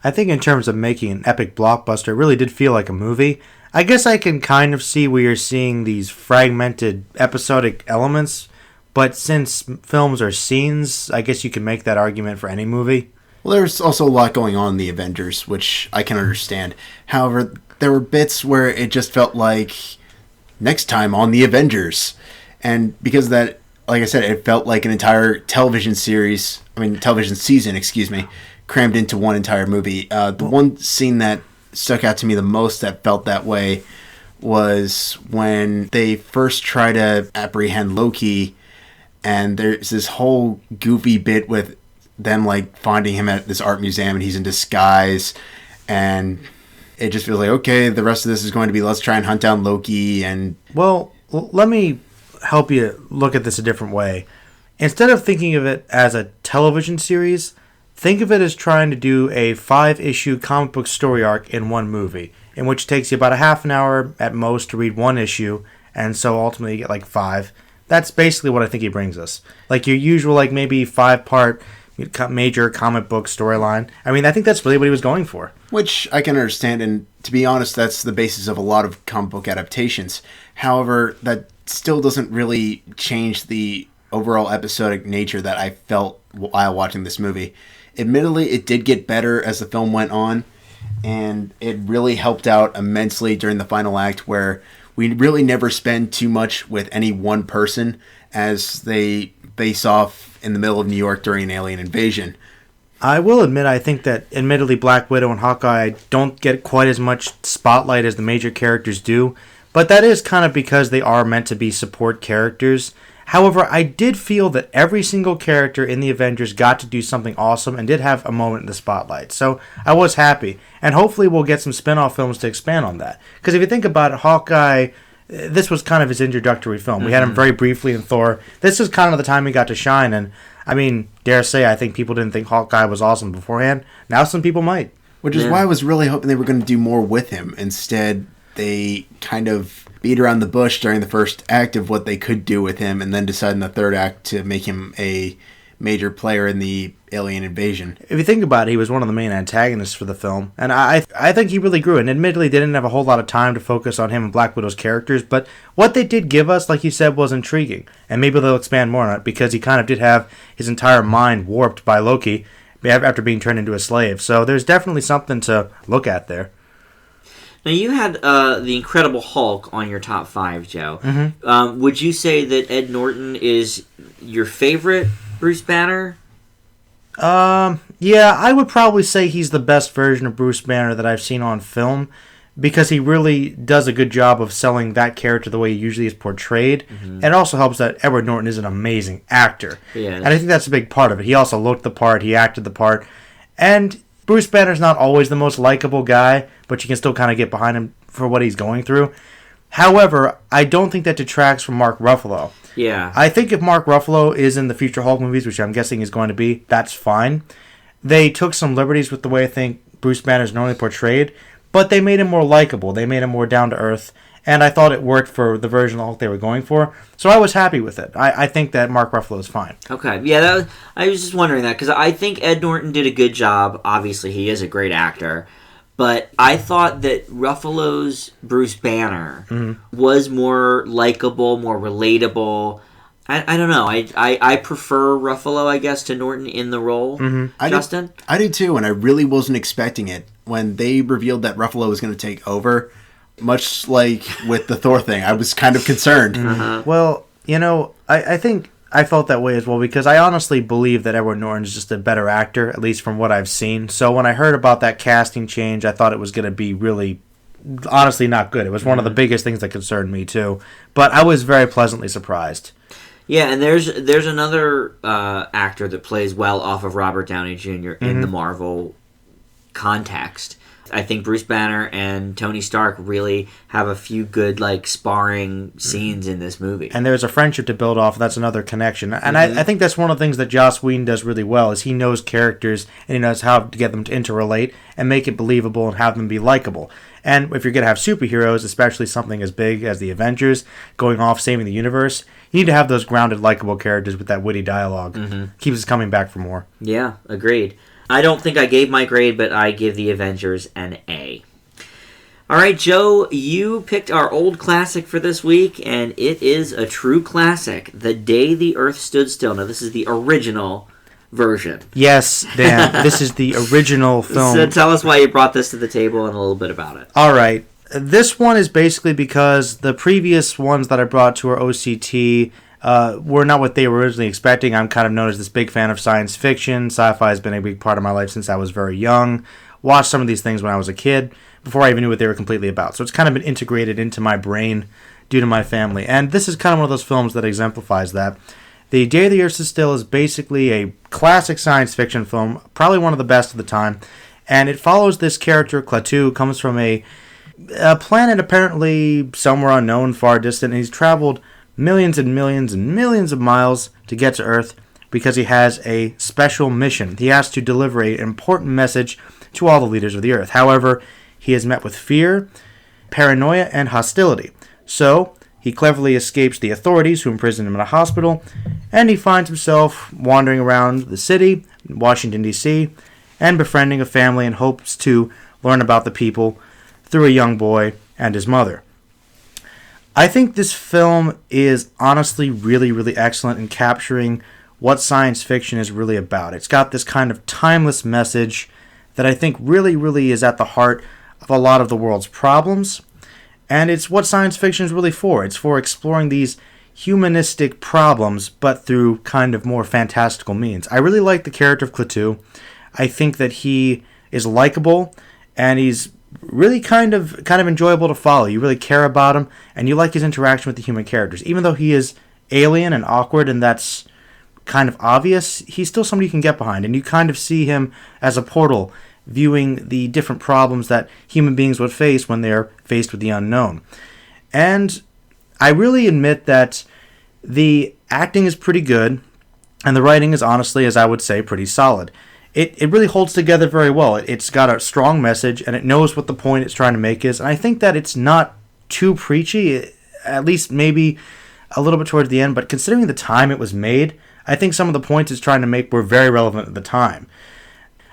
I think in terms of making an epic blockbuster, it really did feel like a movie. I guess I can kind of see where you're seeing these fragmented episodic elements, but since films are scenes, I guess you can make that argument for any movie. Well, there's also a lot going on in the Avengers, which I can understand. However, there were bits where it just felt like next time on the Avengers. And because of that, like I said, it felt like an entire television season, crammed into one entire movie. The one scene that stuck out to me the most that felt that way was when they first try to apprehend Loki, and there's this whole goofy bit with them like finding him at this art museum and he's in disguise, and it just feels like, okay, the rest of this is going to be let's try and hunt down Loki. And well, let me help you look at this a different way. Instead of thinking of it as a television series, think of it as trying to do a 5-issue comic book story arc in one movie, in which it takes you about a half an hour at most to read one issue, and so ultimately you get like 5. That's basically what I think he brings us. Like your usual, like maybe 5-part major comic book storyline. I mean, I think that's really what he was going for. Which I can understand, and to be honest, that's the basis of a lot of comic book adaptations. However, that still doesn't really change the overall episodic nature that I felt while watching this movie. Admittedly, it did get better as the film went on, and it really helped out immensely during the final act, where we really never spend too much with any one person as they face off in the middle of New York during an alien invasion. I will admit, I think that admittedly Black Widow and Hawkeye don't get quite as much spotlight as the major characters do, but that is kind of because they are meant to be support characters. However, I did feel that every single character in the Avengers got to do something awesome and did have a moment in the spotlight. So I was happy. And hopefully we'll get some spin-off films to expand on that. Because if you think about it, Hawkeye, this was kind of his introductory film. We had him very briefly in Thor. This is kind of the time he got to shine. And, I mean, dare say, I think people didn't think Hawkeye was awesome beforehand. Now some people might. Which is why I was really hoping they were going to do more with him. Instead, they kind of beat around the bush during the first act of what they could do with him, and then decide in the third act to make him a major player in the alien invasion. If you think about it, he was one of the main antagonists for the film, and I think he really grew. And admittedly, they didn't have a whole lot of time to focus on him and Black Widow's characters, but what they did give us, like you said, was intriguing. And maybe they'll expand more on it, because he kind of did have his entire mind warped by Loki after being turned into a slave. So there's definitely something to look at there. Now, you had the Incredible Hulk on your top 5, Joe. Mm-hmm. Would you say that Ed Norton is your favorite Bruce Banner? Yeah, I would probably say he's the best version of Bruce Banner that I've seen on film, because he really does a good job of selling that character the way he usually is portrayed. Mm-hmm. And it also helps that Edward Norton is an amazing actor. Yeah, and I think that's a big part of it. He also looked the part, he acted the part, and Bruce Banner's not always the most likable guy, but you can still kind of get behind him for what he's going through. However, I don't think that detracts from Mark Ruffalo. Yeah. I think if Mark Ruffalo is in the future Hulk movies, which I'm guessing he's going to be, that's fine. They took some liberties with the way I think Bruce Banner's normally portrayed, but they made him more likable. They made him more down-to-earth, and I thought it worked for the version of Hulk they were going for. So I was happy with it. I think that Mark Ruffalo is fine. Okay. Yeah, I was just wondering that, because I think Ed Norton did a good job. Obviously, he is a great actor. But I thought that Ruffalo's Bruce Banner was more likable, more relatable. I don't know. I prefer Ruffalo, I guess, to Norton in the role. Mm-hmm. Justin? I did too, and I really wasn't expecting it. When they revealed that Ruffalo was going to take over, much like with the Thor thing, I was kind of concerned. Mm-hmm. Well, I think I felt that way as well, because I honestly believe that Edward Norton's just a better actor, at least from what I've seen. So when I heard about that casting change, I thought it was going to be really, honestly, not good. It was one of the biggest things that concerned me, too. But I was very pleasantly surprised. Yeah, and there's another actor that plays well off of Robert Downey Jr. in the Marvel context. I think Bruce Banner and Tony Stark really have a few good sparring scenes in this movie. And there's a friendship to build off. That's another connection. And I think that's one of the things that Joss Whedon does really well, is he knows characters and he knows how to get them to interrelate and make it believable and have them be likable. And if you're going to have superheroes, especially something as big as the Avengers, going off saving the universe, you need to have those grounded, likable characters with that witty dialogue. Keeps us coming back for more. Yeah, agreed. I don't think I gave my grade, but I give the Avengers an A. All right, Joe, you picked our old classic for this week, and it is a true classic, The Day the Earth Stood Still. Now, this is the original version. Yes, Dan, this is the original film. So tell us why you brought this to the table and a little bit about it. All right. This one is basically because the previous ones that I brought to our OCT were not what they were originally expecting. I'm kind of known as this big fan of science fiction. Sci-fi has been a big part of my life since I was very young. Watched some of these things when I was a kid. before I even knew what they were completely about. So it's kind of been integrated into my brain due to my family. And this is kind of one of those films that exemplifies that. The Day the Earth Stood Still is basically a classic science fiction film, probably one of the best of the time. And it follows this character, Klaatu, who comes from a planet apparently somewhere unknown, far distant, and he's traveled millions and millions and millions of miles to get to Earth because he has a special mission. He has to deliver an important message to all the leaders of the Earth. However, he is met with fear, paranoia, and hostility. So, he cleverly escapes the authorities who imprison him in a hospital, and he finds himself wandering around the city, Washington, D.C., and befriending a family and hopes to learn about the people through a young boy and his mother. I think this film is honestly really, really excellent in capturing what science fiction is really about. It's got this kind of timeless message that I think really, really is at the heart of a lot of the world's problems. And it's what science fiction is really for. It's for exploring these humanistic problems, but through kind of more fantastical means. I really like the character of Klaatu. I think that he is likable, and he's really kind of enjoyable to follow. You really care about him, and you like his interaction with the human characters. Even though he is alien and awkward, and that's kind of obvious, he's still somebody you can get behind, and you kind of see him as a portal viewing the different problems that human beings would face when they're faced with the unknown. And I really admit that the acting is pretty good, and the writing is honestly, as I would say, pretty solid. It really holds together very well. It's got a strong message, and it knows what the point it's trying to make is. And I think that it's not too preachy, at least maybe a little bit towards the end. But considering the time it was made, I think some of the points it's trying to make were very relevant at the time.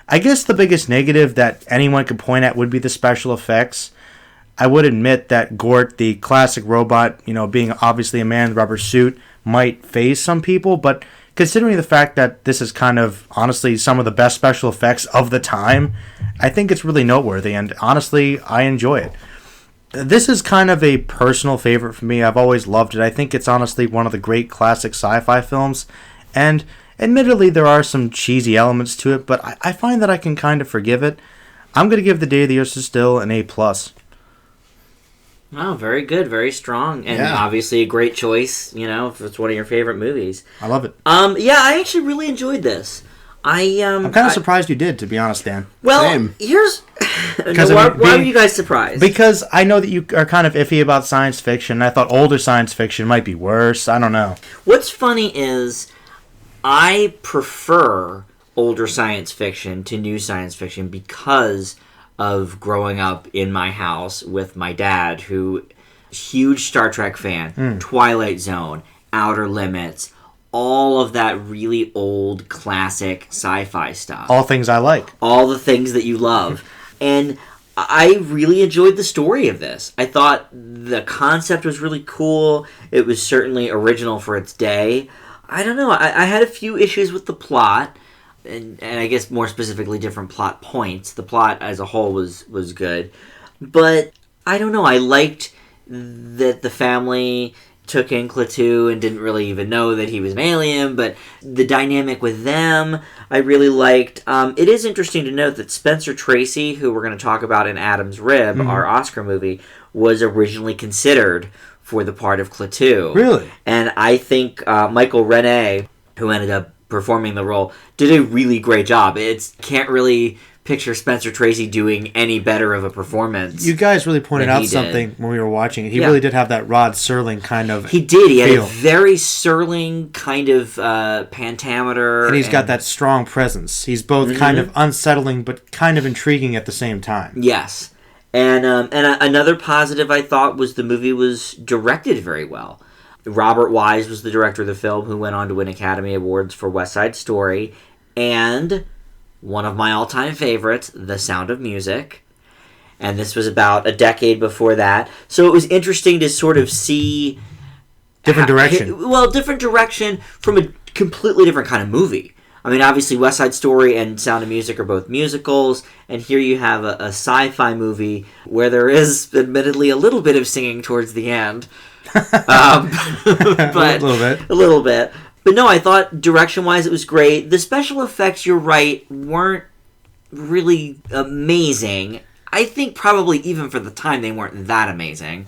I guess the biggest negative that anyone could point at would be the special effects. I would admit that Gort, the classic robot, being obviously a man in a rubber suit, might faze some people, but considering the fact that this is kind of, honestly, some of the best special effects of the time, I think it's really noteworthy, and honestly, I enjoy it. This is kind of a personal favorite for me. I've always loved it. I think it's honestly one of the great classic sci-fi films, and admittedly, there are some cheesy elements to it, but I find that I can kind of forgive it. I'm going to give The Day the Earth Stood Still an A+. Oh, very good, very strong, and obviously a great choice, if it's one of your favorite movies. I love it. Yeah, I actually really enjoyed this. I'm kind of surprised you did, to be honest, Dan. Well, Same. Here's... why were you guys surprised? Because I know that you are kind of iffy about science fiction, and I thought older science fiction might be worse. I don't know. What's funny is I prefer older science fiction to new science fiction because of growing up in my house with my dad, who huge Star Trek fan, Twilight Zone, Outer Limits, all of that really old classic sci-fi stuff. All things I like. All the things that you love. And I really enjoyed the story of this. I thought the concept was really cool. It was certainly original for its day. I don't know. I had a few issues with the plot. And I guess more specifically different plot points. The plot as a whole was good. But I don't know. I liked that the family took in Klaatu and didn't really even know that he was an alien. But the dynamic with them, I really liked. It is interesting to note that Spencer Tracy, who we're going to talk about in Adam's Rib, our Oscar movie, was originally considered for the part of Klaatu. Really? And I think Michael Rene, who ended up performing the role, did a really great job. Can't really picture Spencer Tracy doing any better of a performance. You guys really pointed out something when we were watching it. He really did have that Rod Serling kind of He did. He feel. had a very Serling kind of pentameter. And he's got that strong presence. He's both kind of unsettling but kind of intriguing at the same time. Yes. And another positive I thought was the movie was directed very well. Robert Wise was the director of the film, who went on to win Academy Awards for West Side Story, and one of my all-time favorites, The Sound of Music. And this was about a decade before that. So it was interesting to sort of see... Different direction. Different direction from a completely different kind of movie. I mean, obviously, West Side Story and Sound of Music are both musicals, and here you have a sci-fi movie where there is, admittedly, a little bit of singing towards the end. But a little bit. But no, I thought direction-wise it was great. The special effects, you're right, weren't really amazing. I think probably even for the time they weren't that amazing.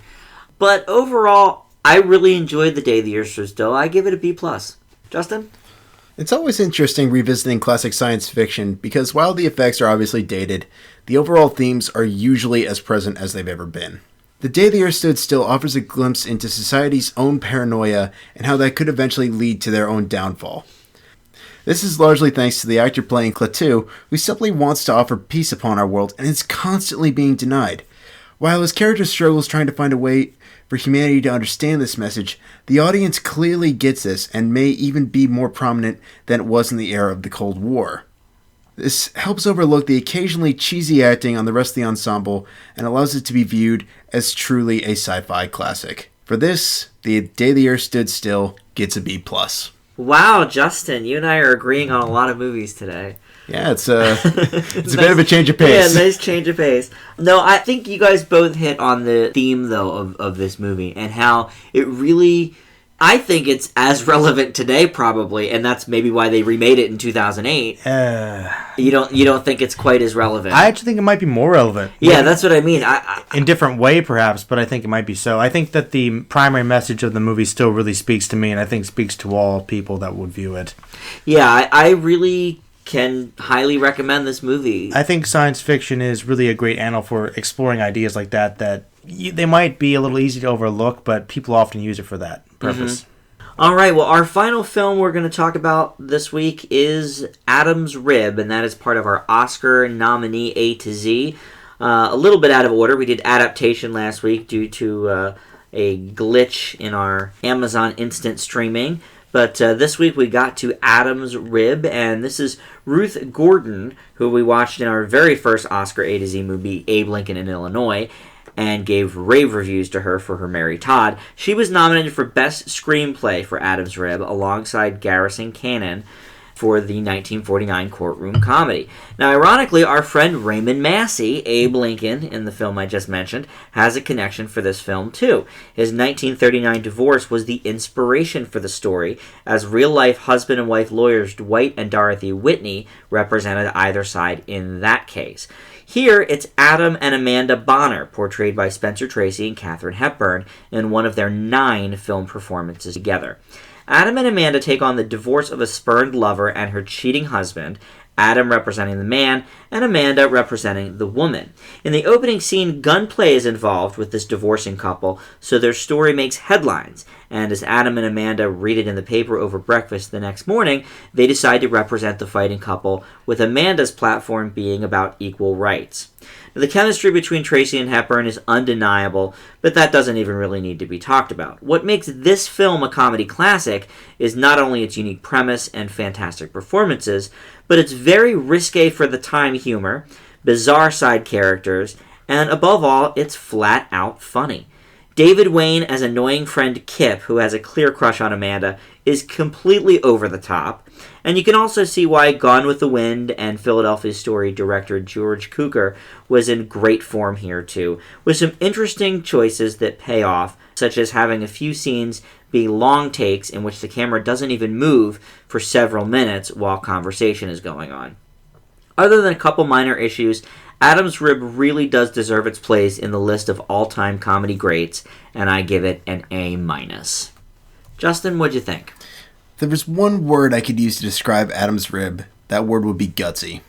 But overall, I really enjoyed The Day the Earth Stood Still. I give it a B+. Justin? It's always interesting revisiting classic science fiction because while the effects are obviously dated, the overall themes are usually as present as they've ever been. The Day the Earth Stood Still offers a glimpse into society's own paranoia and how that could eventually lead to their own downfall. This is largely thanks to the actor playing Klaatu, who simply wants to offer peace upon our world and is constantly being denied. While his character struggles trying to find a way for humanity to understand this message, the audience clearly gets this and may even be more prominent than it was in the era of the Cold War. This helps overlook the occasionally cheesy acting on the rest of the ensemble and allows it to be viewed as truly a sci-fi classic. For this, The Day the Earth Stood Still gets a B+. Wow, Justin, you and I are agreeing on a lot of movies today. Yeah, it's a bit of a change of pace. Yeah, nice change of pace. No, I think you guys both hit on the theme, though, of this movie and how it really... I think it's as relevant today, probably, and that's maybe why they remade it in 2008. You don't think it's quite as relevant? I actually think it might be more relevant. Yeah, that's what I mean. In different way, perhaps, but I think it might be so. I think that the primary message of the movie still really speaks to me, and I think speaks to all people that would view it. Yeah, I really can highly recommend this movie. I think science fiction is really a great animal for exploring ideas like that they might be a little easy to overlook, but people often use it for that purpose. Mm-hmm. All right, well, our final film we're going to talk about this week is Adam's Rib, and that is part of our Oscar nominee A to Z. A little bit out of order. We did Adaptation last week due to a glitch in our Amazon Instant Streaming. But this week we got to Adam's Rib, and this is Ruth Gordon, who we watched in our very first Oscar A to Z movie, Abe Lincoln in Illinois, and gave rave reviews to her for her Mary Todd. She was nominated for Best Screenplay for Adam's Rib alongside Garrison Cannon for the 1949 courtroom comedy. Now, ironically, our friend Raymond Massey, Abe Lincoln, in the film I just mentioned, has a connection for this film, too. His 1939 divorce was the inspiration for the story, as real-life husband and wife lawyers Dwight and Dorothy Whitney represented either side in that case. Here, it's Adam and Amanda Bonner, portrayed by Spencer Tracy and Katharine Hepburn, in one of their 9 film performances together. Adam and Amanda take on the divorce of a spurned lover and her cheating husband, Adam representing the man, and Amanda representing the woman. In the opening scene, gunplay is involved with this divorcing couple, so their story makes headlines, and as Adam and Amanda read it in the paper over breakfast the next morning, they decide to represent the fighting couple, with Amanda's platform being about equal rights. Now, the chemistry between Tracy and Hepburn is undeniable, but that doesn't even really need to be talked about. What makes this film a comedy classic is not only its unique premise and fantastic performances, but its very risque for the time humor, bizarre side characters, and above all, it's flat out funny. David Wayne as annoying friend Kip, who has a clear crush on Amanda, is completely over the top. And you can also see why Gone with the Wind and Philadelphia Story director George Cukor was in great form here too, with some interesting choices that pay off, such as having a few scenes be long takes in which the camera doesn't even move for several minutes while conversation is going on. Other than a couple minor issues, Adam's Rib really does deserve its place in the list of all-time comedy greats, and I give it an A-. Justin, what'd you think? If there was one word I could use to describe Adam's Rib, that word would be gutsy.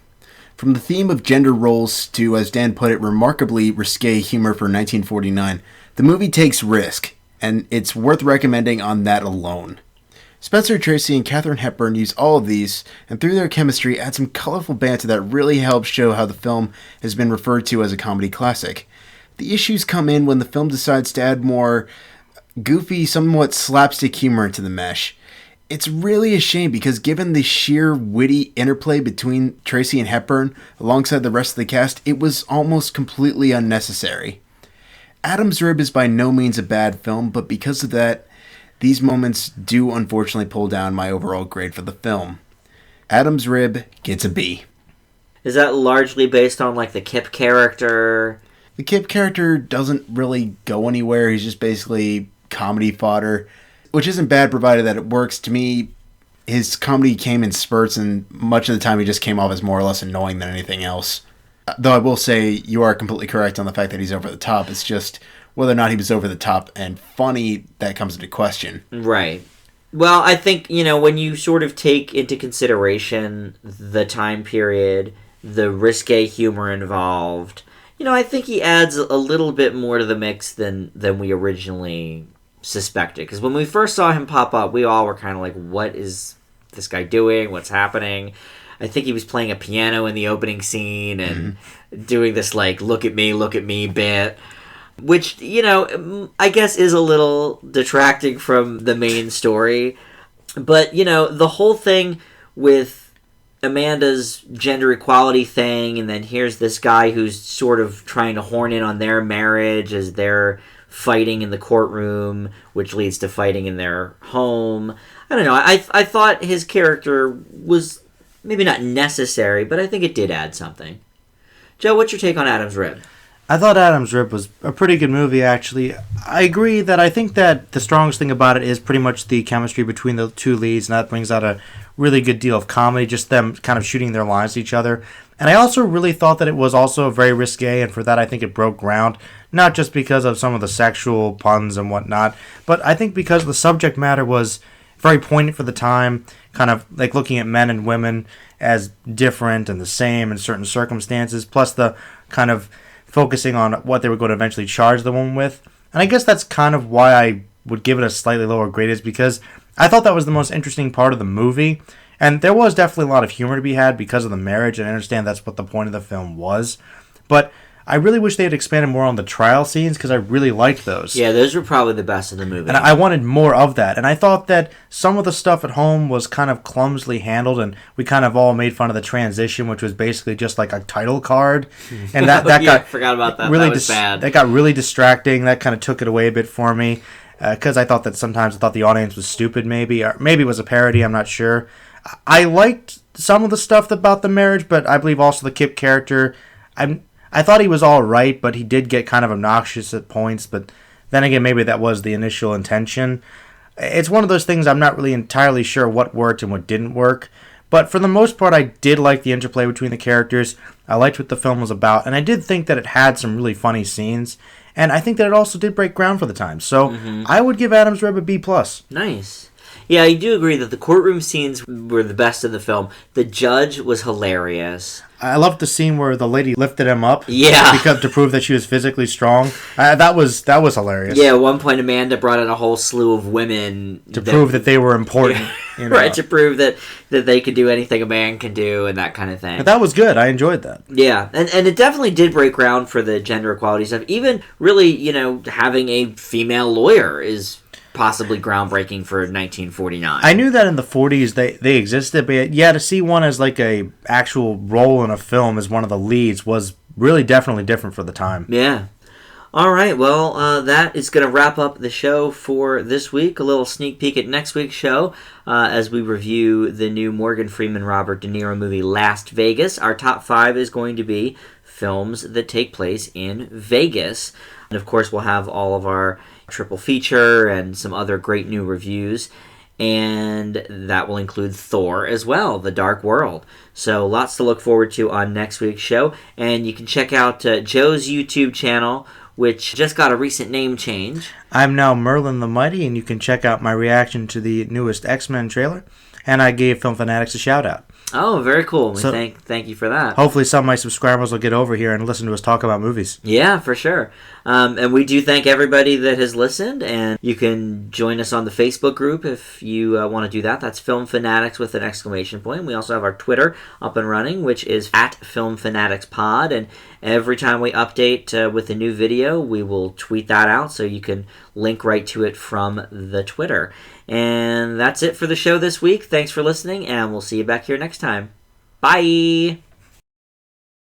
From the theme of gender roles to, as Dan put it, remarkably risque humor for 1949, the movie takes risk, and it's worth recommending on that alone. Spencer Tracy and Katharine Hepburn use all of these, and through their chemistry add some colorful banter that really helps show how the film has been referred to as a comedy classic. The issues come in when the film decides to add more goofy, somewhat slapstick humor into the mesh. It's really a shame because given the sheer witty interplay between Tracy and Hepburn alongside the rest of the cast, it was almost completely unnecessary. Adam's Rib is by no means a bad film, but because of that, these moments do unfortunately pull down my overall grade for the film. Adam's Rib gets a B. Is that largely based on like the Kip character? The Kip character doesn't really go anywhere. He's just basically comedy fodder, which isn't bad provided that it works. To me, his comedy came in spurts, and much of the time he just came off as more or less annoying than anything else. Though I will say you are completely correct on the fact that he's over the top. It's just whether or not he was over the top and funny that comes into question. Right. Well, I think, when you sort of take into consideration the time period, the risque humor involved, I think he adds a little bit more to the mix than we originally suspected. Because when we first saw him pop up, we all were kind of like, what is this guy doing? What's happening? I think he was playing a piano in the opening scene and doing this, look at me bit. Which, I guess is a little detracting from the main story. But, the whole thing with Amanda's gender equality thing, and then here's this guy who's sort of trying to horn in on their marriage as they're fighting in the courtroom, which leads to fighting in their home. I don't know. I thought his character was maybe not necessary, but I think it did add something. Joe, what's your take on Adam's Rib? I thought Adam's Rib was a pretty good movie, actually. I agree that I think that the strongest thing about it is pretty much the chemistry between the two leads, and that brings out a really good deal of comedy, just them kind of shooting their lines to each other. And I also really thought that it was also very risque, and for that I think it broke ground, not just because of some of the sexual puns and whatnot, but I think because the subject matter was very poignant for the time, kind of like looking at men and women as different and the same in certain circumstances, plus the kind of focusing on what they were going to eventually charge the woman with. And I guess that's kind of why I would give it a slightly lower grade, is because I thought that was the most interesting part of the movie. And there was definitely a lot of humor to be had because of the marriage, and I understand that's what the point of the film was. But I really wish they had expanded more on the trial scenes, because I really liked those. Yeah, those were probably the best in the movie. And I wanted more of that. And I thought that some of the stuff at home was kind of clumsily handled, and we kind of all made fun of the transition, which was basically just like a title card. And that got forgot about that. Really that was bad. That got really distracting. That kind of took it away a bit for me, because I thought that sometimes I thought the audience was stupid, maybe, or maybe it was a parody. I'm not sure. I liked some of the stuff about the marriage, but I believe also the Kip character. I thought he was all right, but he did get kind of obnoxious at points. But then again, maybe that was the initial intention. It's one of those things I'm not really entirely sure what worked and what didn't work. But for the most part, I did like the interplay between the characters. I liked what the film was about. And I did think that it had some really funny scenes. And I think that it also did break ground for the time. So I would give Adam's Rib a B+. Nice. Yeah, I do agree that the courtroom scenes were the best in the film. The judge was hilarious. I loved the scene where the lady lifted him up. Yeah. Because to prove that she was physically strong. That was hilarious. Yeah, at one point Amanda brought in a whole slew of women. To prove that they were important. Right, to prove that they could do anything a man can do and that kind of thing. But that was good. I enjoyed that. Yeah, and it definitely did break ground for the gender equality stuff. Even really, having a female lawyer is possibly groundbreaking for 1949. I knew that in the 40s they existed, but yeah, to see one as like a actual role in a film as one of the leads was really definitely different for the time. Yeah. All right, well, that is going to wrap up the show for this week. A little sneak peek at next week's show as we review the new Morgan Freeman, Robert De Niro movie, Last Vegas. Our top 5 is going to be films that take place in Vegas. And, of course, we'll have all of our triple feature and some other great new reviews. And that will include Thor as well, The Dark World. So lots to look forward to on next week's show. And you can check out Joe's YouTube channel, which just got a recent name change. I'm now Merlin the Mighty, and you can check out my reaction to the newest X-Men trailer. And I gave Film Fanatics a shout-out. Oh, very cool. So, thank you for that. Hopefully some of my subscribers will get over here and listen to us talk about movies. Yeah, for sure. And we do thank everybody that has listened, and you can join us on the Facebook group if you want to do that. That's Film Fanatics with an exclamation point. We also have our Twitter up and running, which is at Film Fanatics Pod, and every time we update with a new video, we will tweet that out so you can link right to it from the Twitter. And that's it for the show this week. Thanks for listening, and we'll see you back here next time. Bye!